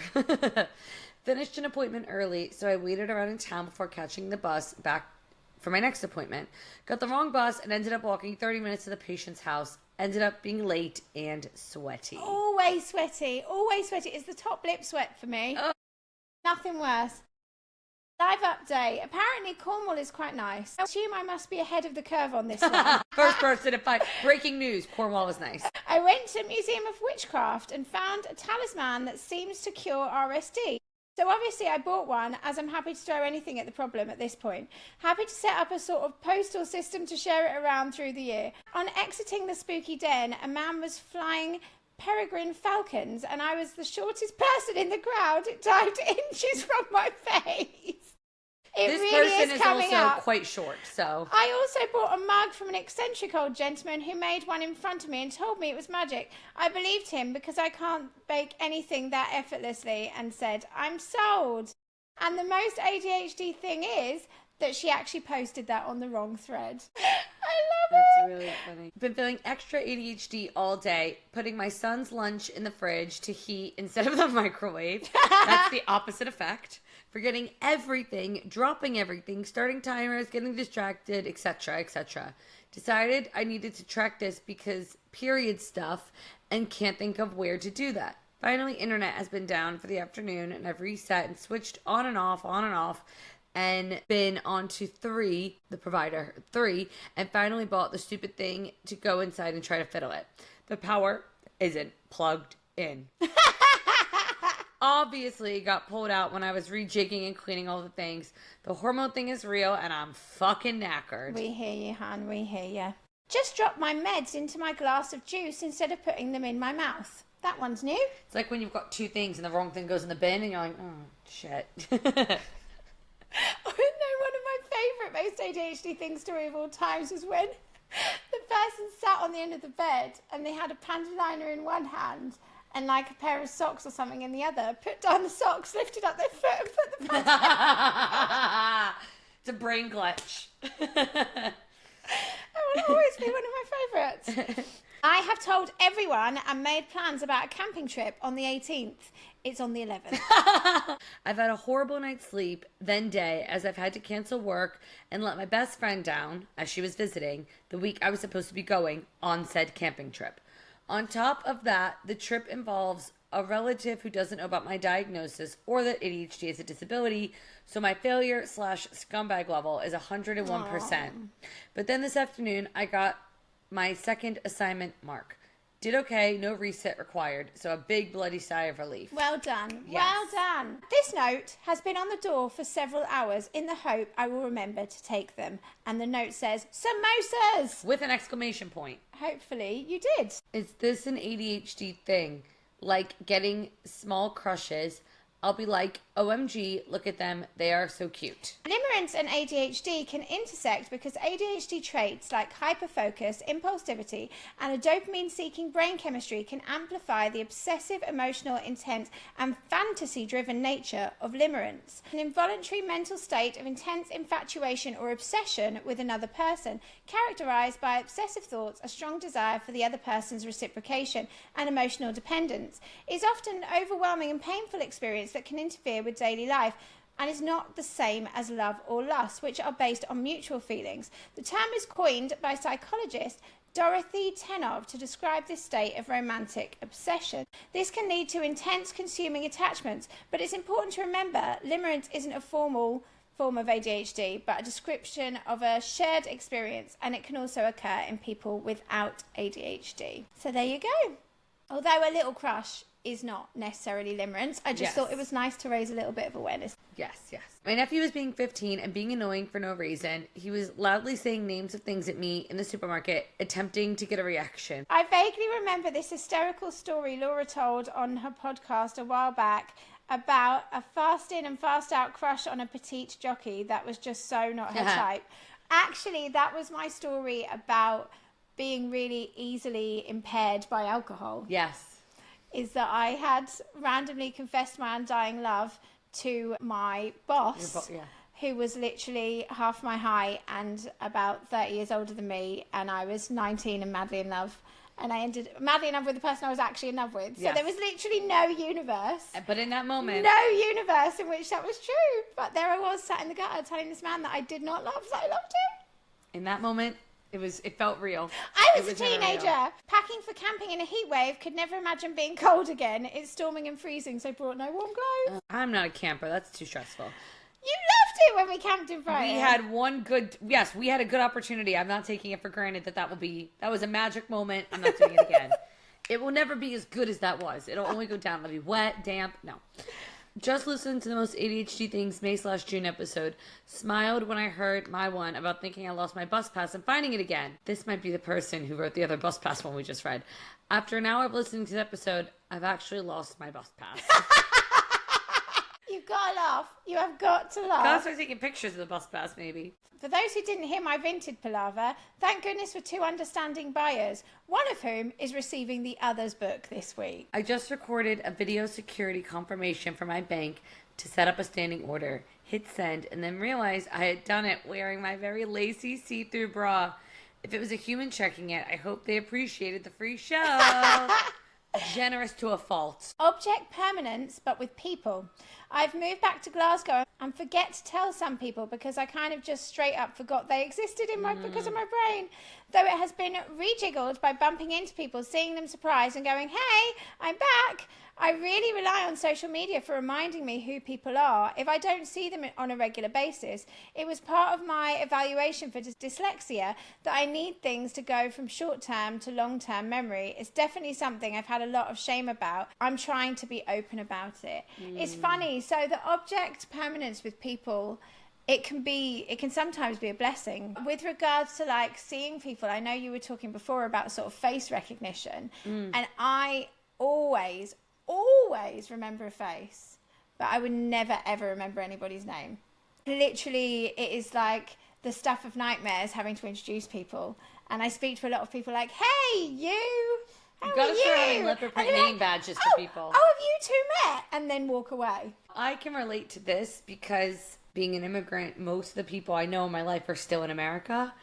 Finished an appointment early, so I waited around in town before catching the bus back for my next appointment. Got the wrong bus and ended up walking 30 minutes to the patient's house. Ended up being late and sweaty. Always sweaty. Always sweaty. It's the top lip sweat for me. Oh. Nothing worse. Live update. Apparently Cornwall is quite nice. I assume I must be ahead of the curve on this one. First person to find. Breaking news. Cornwall is nice. I went to Museum of Witchcraft and found a talisman that seems to cure RSD. So obviously I bought one, as I'm happy to throw anything at the problem at this point. Happy to set up a sort of postal system to share it around through the year. On exiting the spooky den, a man was flying peregrine falcons and I was the shortest person in the crowd. It dived inches from my face. This person is also quite short, so. I also bought a mug from an eccentric old gentleman who made one in front of me and told me it was magic. I believed him because I can't bake anything that effortlessly and said, I'm sold. And the most ADHD thing is that she actually posted that on the wrong thread. I love it. That's really funny. Been feeling extra ADHD all day, putting my son's lunch in the fridge to heat instead of the microwave. That's the opposite effect. Forgetting everything, dropping everything, starting timers, getting distracted, etc., etc. Decided I needed to track this because period stuff and can't think of where to do that. Finally, internet has been down for the afternoon and I've reset and switched on and off, and been on to 3, the provider, 3, and finally bought the stupid thing to go inside and try to fiddle it. The power isn't plugged in. Obviously got pulled out when I was rejigging and cleaning all the things. The hormone thing is real and I'm fucking knackered. We hear you, hon. We hear you. Just dropped my meds into my glass of juice instead of putting them in my mouth. That one's new. It's like when you've got 2 things and the wrong thing goes in the bin and you're like, oh, shit. I know one of my favourite most ADHD thing story of all times was when the person sat on the end of the bed and they had a panty liner in one hand and like a pair of socks or something in the other, put down the socks, lifted up their foot and put the panty It's a brain glitch. That will always be one of my favourites. I have told everyone and made plans about a camping trip on the 18th. It's on the 11th. I've had a horrible night's sleep, then day, as I've had to cancel work and let my best friend down, as she was visiting, the week I was supposed to be going on said camping trip. On top of that, the trip involves a relative who doesn't know about my diagnosis or that ADHD is a disability, so my failure/scumbag level is 101%. Aww. But then this afternoon, I got my second assignment mark. Did okay, no reset required. So a big bloody sigh of relief. Well done. Yes. Well done. This note has been on the door for several hours in the hope I will remember to take them. And the note says, samosas! With an exclamation point. Hopefully you did. Is this an ADHD thing? Like getting small crushes. I'll be like, OMG, look at them. They are so cute. Limerence and ADHD can intersect because ADHD traits like hyperfocus, impulsivity, and a dopamine-seeking brain chemistry can amplify the obsessive, emotional, intense, and fantasy-driven nature of limerence. An involuntary mental state of intense infatuation or obsession with another person, characterized by obsessive thoughts, a strong desire for the other person's reciprocation, and emotional dependence, is often an overwhelming and painful experience that can interfere with daily life and is not the same as love or lust, which are based on mutual feelings. The term is coined by psychologist Dorothy Tenov to describe this state of romantic obsession. This can lead to intense consuming attachments, but it's important to remember limerence isn't a formal form of ADHD, but a description of a shared experience, and it can also occur in people without ADHD. So there you go. Although a little crush is not necessarily limerence, I just thought it was nice to raise a little bit of awareness. Yes, yes. My nephew was being 15 and being annoying for no reason. He was loudly saying names of things at me in the supermarket, attempting to get a reaction. I vaguely remember this hysterical story Laura told on her podcast a while back about a fast in and fast out crush on a petite jockey that was just so not her type. Actually, that was my story about being really easily impaired by alcohol. Yes. Is that I had randomly confessed my undying love to my boss, who was literally half my height and about 30 years older than me, and I was 19 and madly in love. And I ended madly in love with the person I was actually in love with. So there was literally no universe. But in that moment. No universe in which that was true. But there I was sat in the gutter telling this man that I did not love, that I loved him. In that moment, it felt real. I was a teenager. Packing for camping in a heat wave, could never imagine being cold again. It's storming and freezing, so brought no warm clothes. I'm not a camper. That's too stressful. You loved it when we camped in Brighton. We had a good opportunity. I'm not taking it for granted that was a magic moment. I'm not doing it again. It will never be as good as that was. It'll only go down. It'll be wet, damp. No. Just listened to the Most ADHD Things May/June episode. Smiled when I heard my one about thinking I lost my bus pass and finding it again. This might be the person who wrote the other bus pass one we just read. After an hour of listening to the episode, I've actually lost my bus pass. You've got to laugh. You have got to laugh. Gotta start taking pictures of the bus pass, maybe. For those who didn't hear my vintage palaver, thank goodness for two understanding buyers, one of whom is receiving the other's book this week. I just recorded a video security confirmation for my bank to set up a standing order, hit send, and then realized I had done it wearing my very lacy see-through bra. If it was a human checking it, I hope they appreciated the free show. Generous to a fault. Object permanence, but with people. I've moved back to Glasgow and forget to tell some people because I kind of just straight up forgot they existed in because of my brain. Though it has been rejiggled by bumping into people, seeing them surprised and going, hey, I'm back. I really rely on social media for reminding me who people are if I don't see them on a regular basis. It was part of my evaluation for dyslexia that I need things to go from short-term to long-term memory. It's definitely something I've had a lot of shame about. I'm trying to be open about it. It's funny. So the object permanence with people, it can sometimes be a blessing. With regards to like seeing people, I know you were talking before about sort of face recognition, and I always remember a face, but I would never ever remember anybody's name. Literally, it is like the stuff of nightmares having to introduce people. And I speak to a lot of people like, hey, you, how You gotta are you? start having leopard print And they're name badges for people. Oh, have you two met? And then walk away. I can relate to this because being an immigrant, most of the people I know in my life are still in America.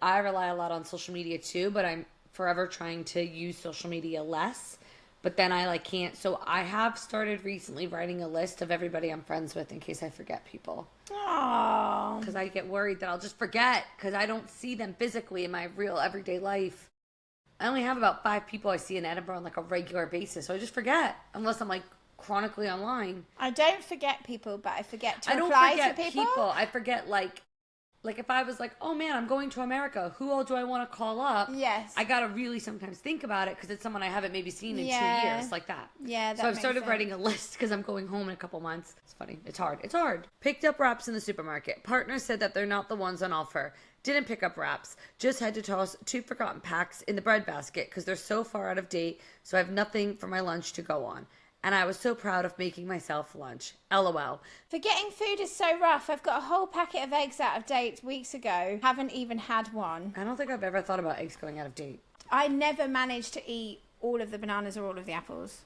I rely a lot on social media too, but I'm forever trying to use social media less. But then I can't. So I have started recently writing a list of everybody I'm friends with in case I forget people. Aww. Because I get worried that I'll just forget because I don't see them physically in my real everyday life. I only have about 5 people I see in Edinburgh on a regular basis. So I just forget unless I'm chronically online. I don't forget people, but I forget to I don't reply forget to people. I forget Like if I was like, oh man, I'm going to America, who all do I want to call up? Yes. I got to really sometimes think about it because it's someone I haven't maybe seen in 2 years, like that. Yeah, that So I've makes started sense. writing a list because I'm going home in a couple months. It's funny. It's hard. It's hard. Picked up wraps in the supermarket. Partner said that they're not the ones on offer. Didn't pick up wraps. Just had to toss 2 forgotten packs in the bread basket because they're so far out of date, so I have nothing for my lunch to go on. And I was so proud of making myself lunch. LOL. Forgetting food is so rough. I've got a whole packet of eggs out of date weeks ago. Haven't even had one. I don't think I've ever thought about eggs going out of date. I never managed to eat all of the bananas or all of the apples.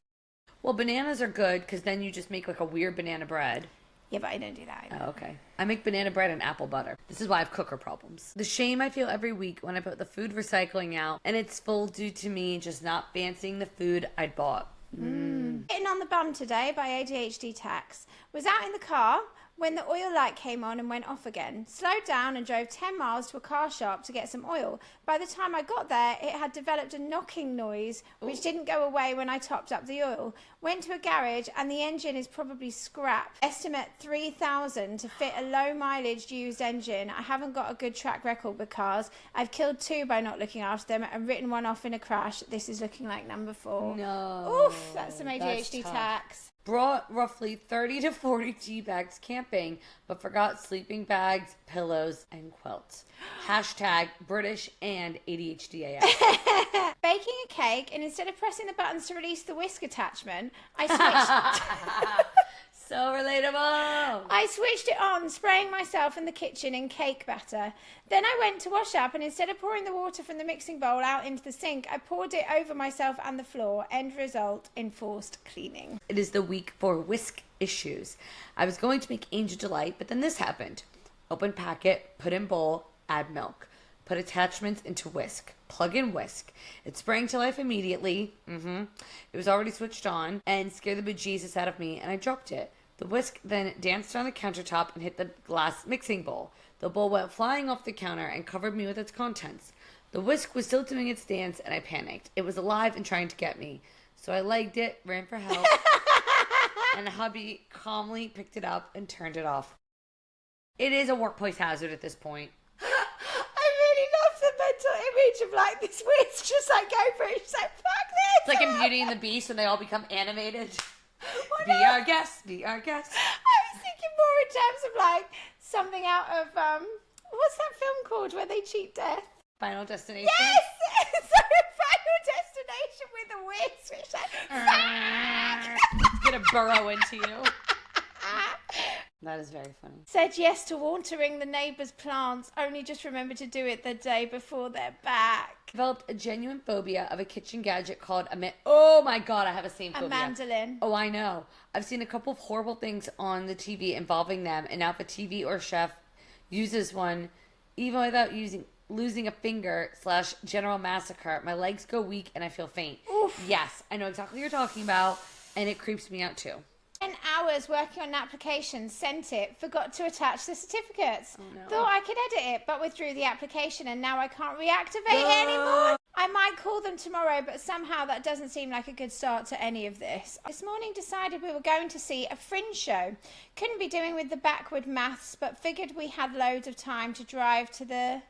Well, bananas are good because then you just make like a weird banana bread. Yeah, but I don't do that either. Oh, okay. I make banana bread and apple butter. This is why I have cooker problems. The shame I feel every week when I put the food recycling out and it's full due to me just not fancying the food I'd bought. Hitting on the bum today by ADHD Tax. Was out in the car when the oil light came on and went off again. Slowed down and drove 10 miles to a car shop to get some oil. By the time I got there, it had developed a knocking noise, which didn't go away when I topped up the oil. Went to a garage and the engine is probably scrap. Estimate $3,000 to fit a low mileage used engine. I haven't got a good track record with cars. I've killed 2 by not looking after them and written 1 off in a crash. This is looking like number 4. No. Oof, that's some ADHD tough. tax. Brought roughly 30 to 40 tea bags camping, but forgot sleeping bags, pillows, and quilts. Hashtag British and ADHDAF. Baking a cake, and instead of pressing the buttons to release the whisk attachment, I switched... So relatable. I switched it on, spraying myself in the kitchen in cake batter. Then I went to wash up, and instead of pouring the water from the mixing bowl out into the sink, I poured it over myself and the floor. End result, enforced cleaning. It is the week for whisk issues. I was going to make Angel Delight, but then this happened. Open packet, put in bowl, add milk. Put attachments into whisk. Plug in whisk. It sprang to life immediately. It was already switched on and scared the bejesus out of me, and I dropped it. The whisk then danced on the countertop and hit the glass mixing bowl. The bowl went flying off the counter and covered me with its contents. The whisk was still doing its dance, and I panicked. It was alive and trying to get me. So I legged it, ran for help, and hubby calmly picked it up and turned it off. It is a workplace hazard at this point. I really love the mental image of like this whisk just like go for it. She's like, fuck this. It's like in Beauty and the Beast when they all become animated. What Be else? our guest, be our guest. I was thinking more in terms of like something out of what's that film called where they cheat death? Final Destination. Yes, so Final Destination with a whisk, which like It's gonna burrow into you. That is very funny. said yes to watering the neighbours' plants. Only just remembered to do it the day before they're back. Developed a genuine phobia of a kitchen gadget called oh my god, I have a same phobia. A mandolin. Oh, I know. I've seen a couple of horrible things on the TV involving them, and now if a TV or chef uses one, even without losing a finger / general massacre, my legs go weak and I feel faint. Oof. Yes, I know exactly what you're talking about, and it creeps me out too. 10 hours working on an application, sent it, forgot to attach the certificates. Oh, no. Thought I could edit it, but withdrew the application and now I can't reactivate it anymore. I might call them tomorrow, but somehow that doesn't seem like a good start to any of this. This morning decided we were going to see a fringe show. Couldn't be doing with the backward maths, but figured we had loads of time to drive to the...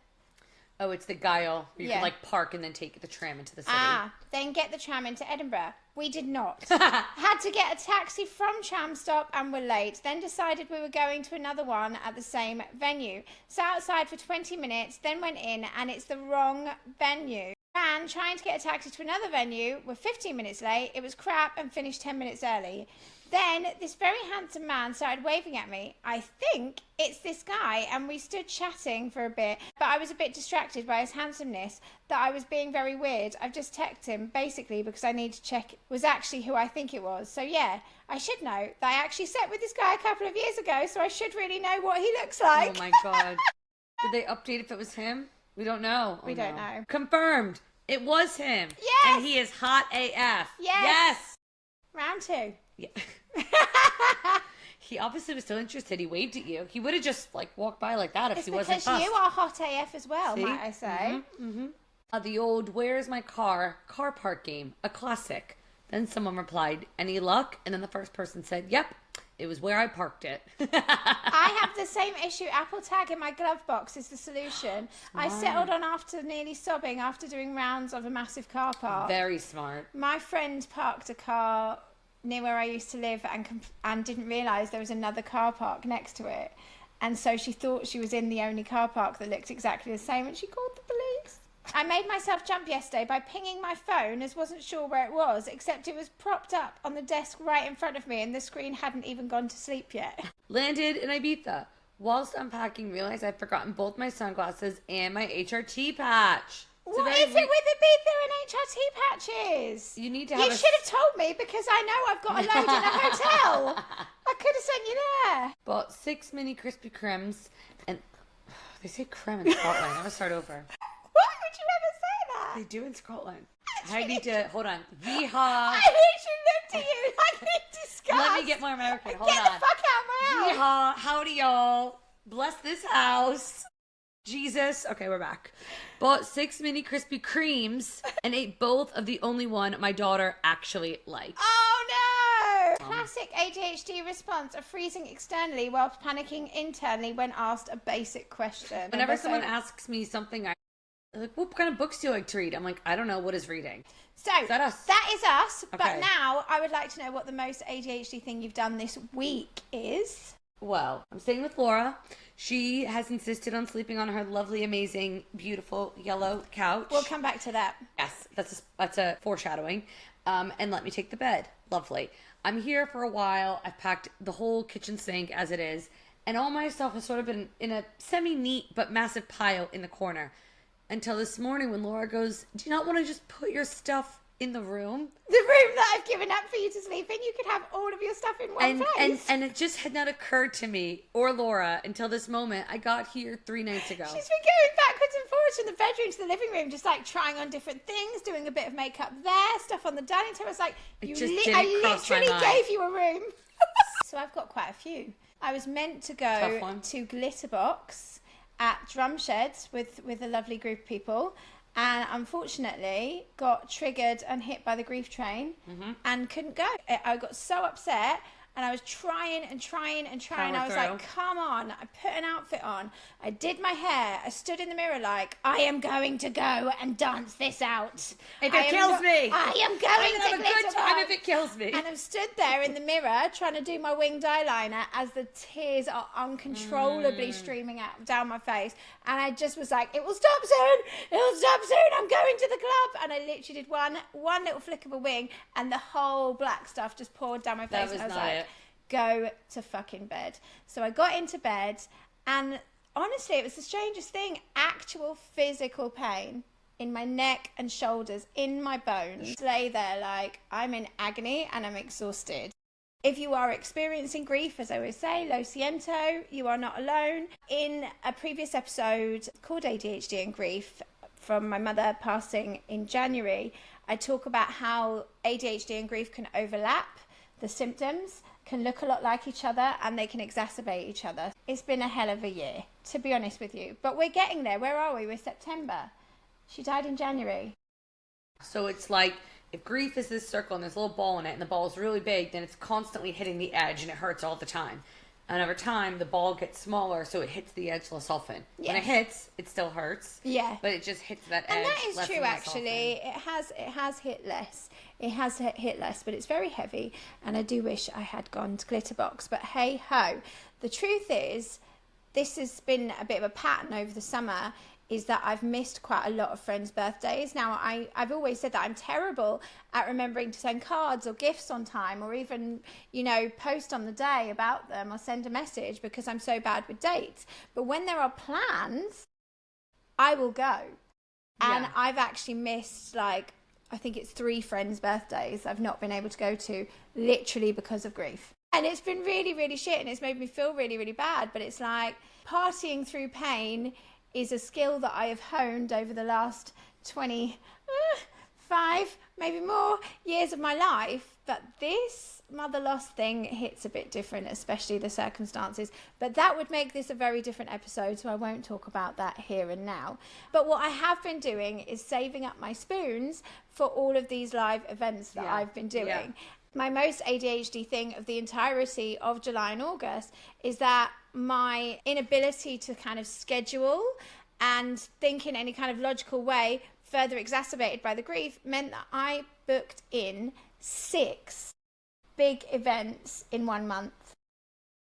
Oh, it's the Guile. You Yeah. can like park and then take the tram into the city. Then get the tram into Edinburgh. We did not. Had to get a taxi from tram stop and were late. Then decided we were going to another one at the same venue. Sat outside for 20 minutes, then went in and it's the wrong venue. Ran trying to get a taxi to another venue. We're 15 minutes late. It was crap and finished 10 minutes early. Then this very handsome man started waving at me. I think it's this guy, and we stood chatting for a bit, but I was a bit distracted by his handsomeness that I was being very weird. I've just texted him basically because I need to check it was actually who I think it was. So yeah, I should know that I actually sat with this guy a couple of years ago, so I should really know what he looks like. Oh my god. Did they update if it was him? We don't know. We don't know. Confirmed. It was him. Yes! And he is hot AF. Yes! Round 2. Yeah. He obviously was still interested. He waved at you. He would have just like walked by like that if It's he wasn't because fussed. you are hot AF as well, See? might I say. The old "Where's my car?" car park game, a classic. Then someone replied, "Any luck?" And then the first person said, "Yep, It was where I parked it. I have the same issue. Apple Tag in my glove box is the solution. I settled on after nearly sobbing after doing rounds of a massive car park. Very smart. My friend parked a car near where I used to live and didn't realise there was another car park next to it. And so she thought she was in the only car park that looked exactly the same, and she called the police. I made myself jump yesterday by pinging my phone as wasn't sure where it was, except it was propped up on the desk right in front of me and the screen hadn't even gone to sleep yet. Landed in Ibiza. Whilst unpacking, realized I'd forgotten both my sunglasses and my HRT patch. What is it with Ibiza and HRT patches? You need to have You should have told me, because I know I've got a load in a hotel. I could have sent you there. Bought 6 mini Krispy Kremes, and they say creme in Scotland. I'm gonna start over. Why would you ever say that? They do in Scotland. I need to, hold on. Yeehaw. I literally looked at you like in disgust. Let me get more American. Hold Get on. the fuck out of my house. Yeehaw. Howdy, y'all. Bless this house. Jesus. Okay, we're back. Bought 6 mini Krispy Kremes and ate both of the only one my daughter actually likes. Oh no! Classic ADHD response of freezing externally while panicking internally when asked a basic question. Whenever someone asks me something, I'm like, what kind of books do you like to read? I'm like, I don't know. What is reading? So, is that us? That is us. Okay. But now I would like to know what the most ADHD thing you've done this week is. Well, I'm staying with Laura. She has insisted on sleeping on her lovely, amazing, beautiful yellow couch. We'll come back to that. Yes, that's a foreshadowing. And let me take the bed. Lovely. I'm here for a while. I've packed the whole kitchen sink as it is, and all my stuff has sort of been in a semi-neat but massive pile in the corner. Until this morning when Laura goes, do you not want to just put your stuff in the room? The room that I've given up for you to sleep in, you could have all of your stuff in one place. And it just had not occurred to me or Laura until this moment. I got here 3 nights ago. She's been going backwards and forwards from the bedroom to the living room, just like trying on different things, doing a bit of makeup there, stuff on the dining table. It's like, It I just didn't cross my literally mind. gave you a room. So I've got quite a few. I was meant to go to Glitterbox at Drumshed with a lovely group of people, and unfortunately got triggered and hit by the grief train and couldn't go. I got so upset, and I was trying. I was like, come on. I put an outfit on. I did my hair. I stood in the mirror like, I am going to go and dance this out. If it kills me. I am going to have a good time if it kills me. And I've stood there in the mirror trying to do my winged eyeliner as the tears are uncontrollably streaming out down my face. And I just was like, it will stop soon. It will stop soon. I'm going to the club. And I literally did one little flick of a wing, and the whole black stuff just poured down my face. That was I was not like, it. go to fucking bed. So I got into bed, and honestly, it was the strangest thing. Actual physical pain in my neck and shoulders, in my bones. Lay there like I'm in agony and I'm exhausted. If you are experiencing grief, as I always say, lo siento, you are not alone. In a previous episode called ADHD and Grief, from my mother passing in January, I talk about how ADHD and grief can overlap. The symptoms can look a lot like each other, and they can exacerbate each other. It's been a hell of a year, to be honest with you. But we're getting there. Where are we? We're September. She died in January. So it's like, if grief is this circle and there's a little ball in it, and the ball is really big, then it's constantly hitting the edge and it hurts all the time. And over time, the ball gets smaller, so it hits the edge less often. Yes. When it hits, it still hurts. Yeah. But it just hits that edge. And that is less true, and less actually. often. It has hit less. It has hit less, but it's very heavy. And I do wish I had gone to Glitterbox. But hey ho, the truth is, this has been a bit of a pattern over the summer, is that I've missed quite a lot of friends' birthdays. Now, I've always said that I'm terrible at remembering to send cards or gifts on time, or even, post on the day about them or send a message, because I'm so bad with dates. But when there are plans, I will go. And Yeah. I've actually missed, I think it's 3 friends' birthdays I've not been able to go to, literally because of grief. And it's been really, really shit, and it's made me feel really, really bad. But it's like, partying through pain is a skill that I have honed over the last 25, maybe more, years of my life. But this mother loss thing hits a bit different, especially the circumstances. But that would make this a very different episode, so I won't talk about that here and now. But what I have been doing is saving up my spoons for all of these live events that I've been doing. Yeah. My most ADHD thing of the entirety of July and August is that my inability to kind of schedule and think in any kind of logical way, further exacerbated by the grief, meant that I booked in 6 big events in 1 month.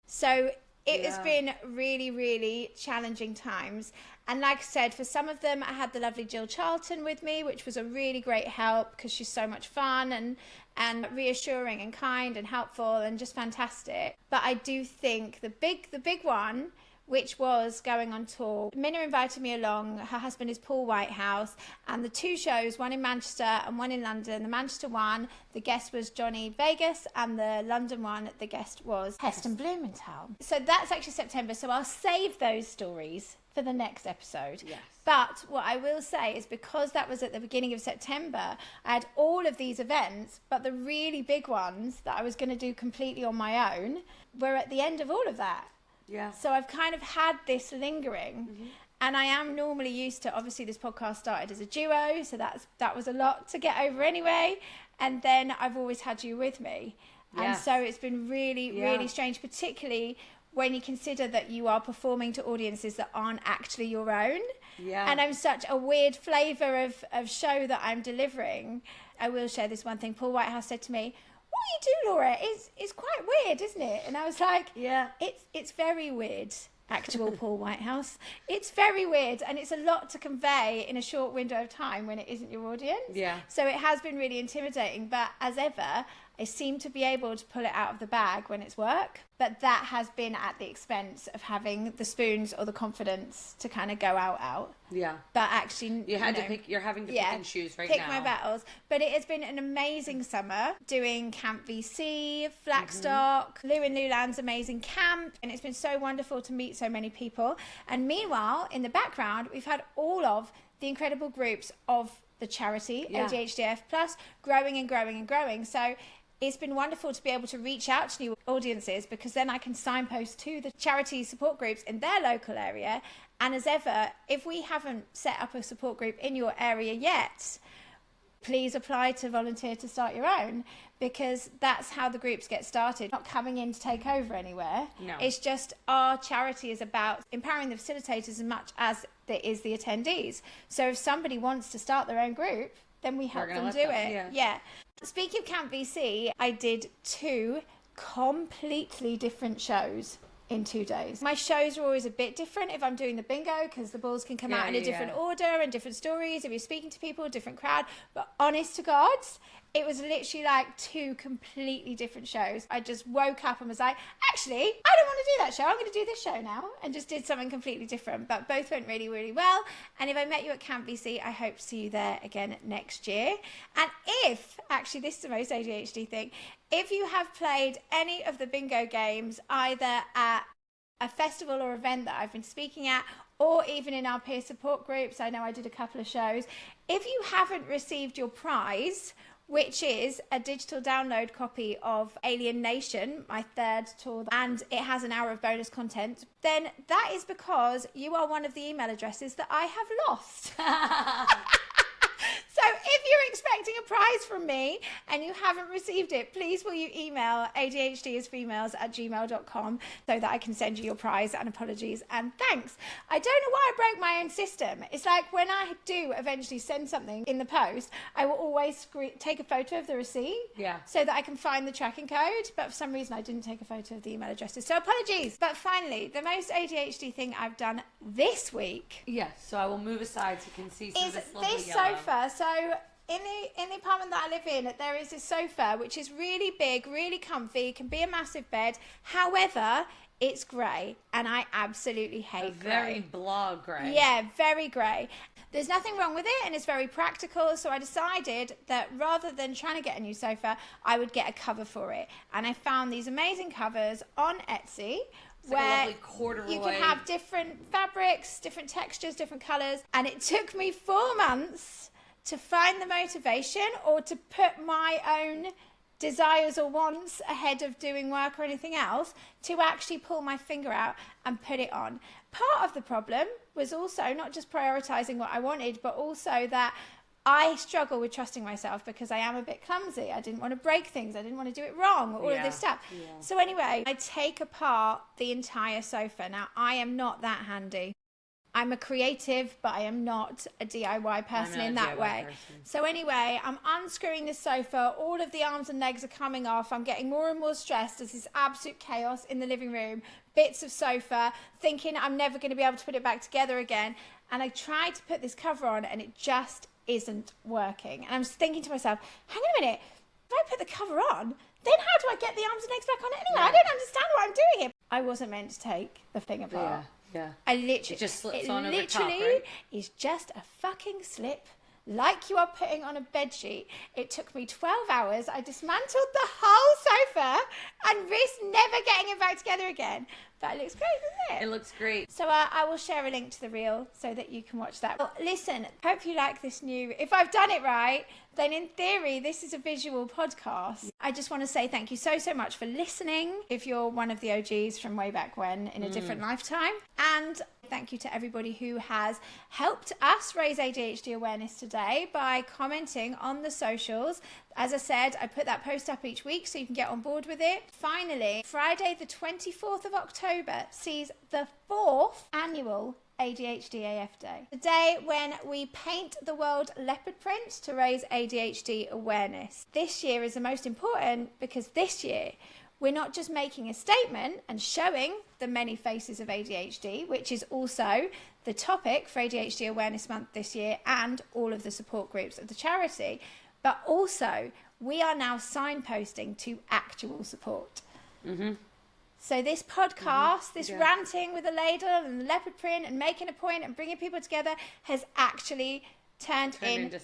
So it has been really, really challenging times. And like I said, for some of them, I had the lovely Jill Charlton with me, which was a really great help because she's so much fun and reassuring and kind and helpful and just fantastic. But I do think the big one, which was going on tour, Minna invited me along. Her husband is Paul Whitehouse, and the 2 shows, one in Manchester and one in London. The Manchester one, the guest was Johnny Vegas, and the London one, the guest was Heston Blumenthal. So that's actually September, so I'll save those stories for the next episode. Yes. But what I will say is, because that was at the beginning of September, I had all of these events, but the really big ones that I was going to do completely on my own were at the end of all of that. Yeah. So I've kind of had this lingering, and I am normally used to, obviously this podcast started as a duo, so that was a lot to get over anyway. And then I've always had you with me. And so it's been really, really strange, particularly when you consider that you are performing to audiences that aren't actually your own. Yeah. And I'm such a weird flavour of show that I'm delivering. I will share this one thing. Paul Whitehouse said to me, "What you do, Laura, is quite weird, isn't it?" And I was like, yeah, it's very weird, actual Paul Whitehouse. It's very weird, and it's a lot to convey in a short window of time when it isn't your audience. Yeah. So it has been really intimidating, but as ever, I seem to be able to pull it out of the bag when it's work. But that has been at the expense of having the spoons or the confidence to kind of go out. Yeah. But actually, you're having to pick and choose right now. Pick my battles. But it has been an amazing summer doing Camp VC, Flackstock, Lou and Lulan's amazing camp. And it's been so wonderful to meet so many people. And meanwhile, in the background, we've had all of the incredible groups of the charity, ADHDAF Plus, growing and growing and growing. So it's been wonderful to be able to reach out to new audiences, because then I can signpost to the charity support groups in their local area. And as ever, if we haven't set up a support group in your area yet, please apply to volunteer to start your own, because that's how the groups get started. Not coming in to take over anywhere. No. It's just our charity is about empowering the facilitators as much as it is the attendees. So if somebody wants to start their own group, then we help them do it. Yeah. Speaking of Camp VC, I did 2 completely different shows in 2 days. My shows are always a bit different if I'm doing the bingo, because the balls can come out in a different order and different stories. If you're speaking to people, different crowd. But honest to God, it was literally like 2 completely different shows. I just woke up and was like, actually, I don't want to do that show. I'm going to do this show now. And just did something completely different. But both went really, really well. And if I met you at Camp VC, I hope to see you there again next year. And if, actually, this is the most ADHD thing, if you have played any of the bingo games, either at a festival or event that I've been speaking at, or even in our peer support groups, I know I did a couple of shows, if you haven't received your prize, which is a digital download copy of Alien Nation, my 3rd tour, and it has an hour of bonus content, then that is because you are one of the email addresses that I have lost. So if you're expecting a prize from me and you haven't received it, please will you email adhdisfemales@gmail.com so that I can send you your prize, and apologies and thanks. I don't know why I broke my own system. It's like when I do eventually send something in the post, I will always take a photo of the receipt so that I can find the tracking code. But for some reason, I didn't take a photo of the email addresses. So apologies. But finally, the most ADHD thing I've done this week. Yes, so I will move aside so you can see some of this lovely this yellow. Sofa. So in the apartment that I live in, there is this sofa which is really big, really comfy, can be a massive bed. However, it's grey, and I absolutely hate grey. Very blah grey. Yeah, very grey. There's nothing wrong with it, and it's very practical, so I decided that rather than trying to get a new sofa, I would get a cover for it. And I found these amazing covers on Etsy, where you can have different fabrics, different textures, different colours. And it took me 4 months to find the motivation, or to put my own desires or wants ahead of doing work or anything else, to actually pull my finger out and put it on. Part of the problem was also not just prioritising what I wanted, but also that I struggle with trusting myself because I am a bit clumsy. I didn't want to break things. I didn't want to do it wrong, all of this stuff. Yeah. So anyway, I take apart the entire sofa. Now, I am not that handy. I'm a creative, but I am not a DIY person in that way. So anyway, I'm unscrewing the sofa. All of the arms and legs are coming off. I'm getting more and more stressed as this absolute chaos in the living room. Bits of sofa, thinking I'm never going to be able to put it back together again. And I tried to put this cover on and it just isn't working. And I'm thinking to myself, hang on a minute, if I put the cover on, then how do I get the arms and legs back on anyway? I don't understand what I'm doing here. I wasn't meant to take the thing apart. Yeah. I literally, it just slips on over literally top, right? is just a fucking slip, like you are putting on a bed sheet. It took me 12 hours. I dismantled the whole sofa and risked never getting it back together again. But it looks great, doesn't it? It looks great. So I will share a link to the reel so that you can watch that. Well, listen, hope you like this new... If I've done it right, then in theory, this is a visual podcast. I just want to say thank you so much for listening. If you're one of the OGs from way back when in a different lifetime. And thank you to everybody who has helped us raise ADHD awareness today by commenting on the socials. As I said, I put that post up each week so you can get on board with it. Finally, Friday the 24th of October sees the 4th annual ADHDAF Day. The day when we paint the world leopard print to raise ADHD awareness. This year is the most important because this year we're not just making a statement and showing the many faces of ADHD, which is also the topic for ADHD Awareness Month this year and all of the support groups of the charity, but also we are now signposting to actual support. So this podcast, this ranting with a ladle and the leopard print and making a point and bringing people together has actually turned into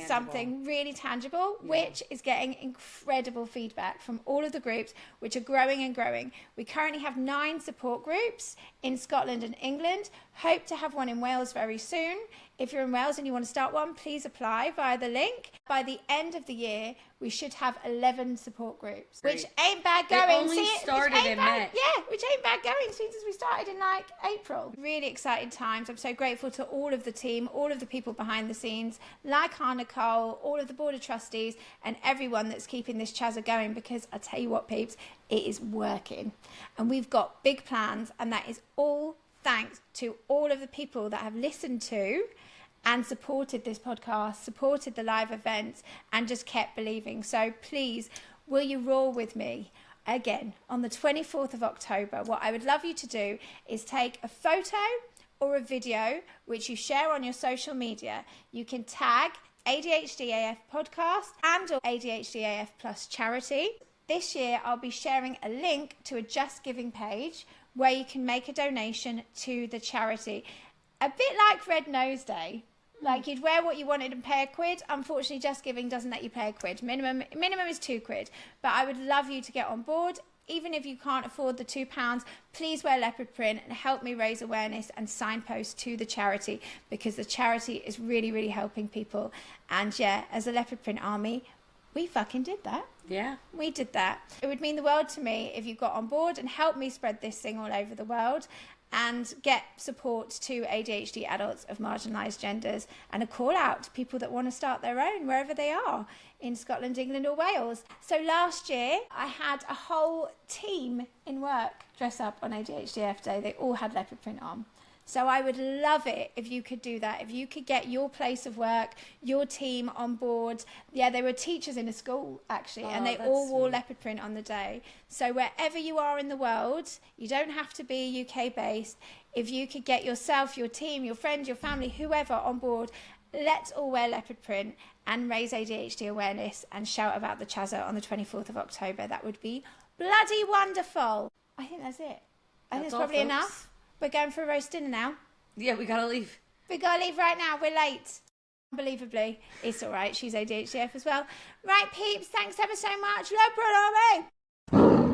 something really tangible, which is getting incredible feedback from all of the groups, which are growing and growing. We currently have 9 support groups in Scotland and England. Hope to have one in Wales very soon. If you're in Wales and you want to start one, please apply via the link. By the end of the year, we should have 11 support groups, which ain't bad going. They only started in May. Yeah, which ain't bad going since we started in like April. Really exciting times. I'm so grateful to all of the team, all of the people behind the scenes, like our Nicole, all of the board of trustees, and everyone that's keeping this chazza going, because I tell you what, peeps, it is working. And we've got big plans, and that is all thanks to all of the people that have listened to and supported this podcast, supported the live events, and just kept believing. So please, will you roar with me again on the 24th of October? What I would love you to do is take a photo or a video which you share on your social media. You can tag ADHDAF podcast and or ADHDAF plus charity. This year I'll be sharing a link to a Just Giving page where you can make a donation to the charity. A bit like Red Nose Day. Like, you'd wear what you wanted and pay £1. Unfortunately, Just Giving doesn't let you pay £1. Minimum is £2. But I would love you to get on board. Even if you can't afford the £2, please wear leopard print and help me raise awareness and signpost to the charity, because the charity is really, really helping people. And yeah, as a leopard print army, we fucking did that. Yeah. We did that. It would mean the world to me if you got on board and helped me spread this thing all over the world and get support to ADHD adults of marginalised genders, and a call out to people that want to start their own wherever they are in Scotland, England or Wales. So last year I had a whole team in work dress up on ADHDF Day. They all had leopard print on. So I would love it if you could do that, if you could get your place of work, your team on board. Yeah, they were teachers in a school, actually, and they all wore leopard print on the day. So wherever you are in the world, you don't have to be UK-based. If you could get yourself, your team, your friend, your family, whoever on board, let's all wear leopard print and raise ADHD awareness and shout about the chazza on the 24th of October. That would be bloody wonderful. I think that's it. I think it's probably enough. We're going for a roast dinner now. Yeah, we gotta leave. We gotta leave right now. We're late. Unbelievably. It's all right. She's ADHDF as well. Right, peeps. Thanks ever so much. Leopard Army.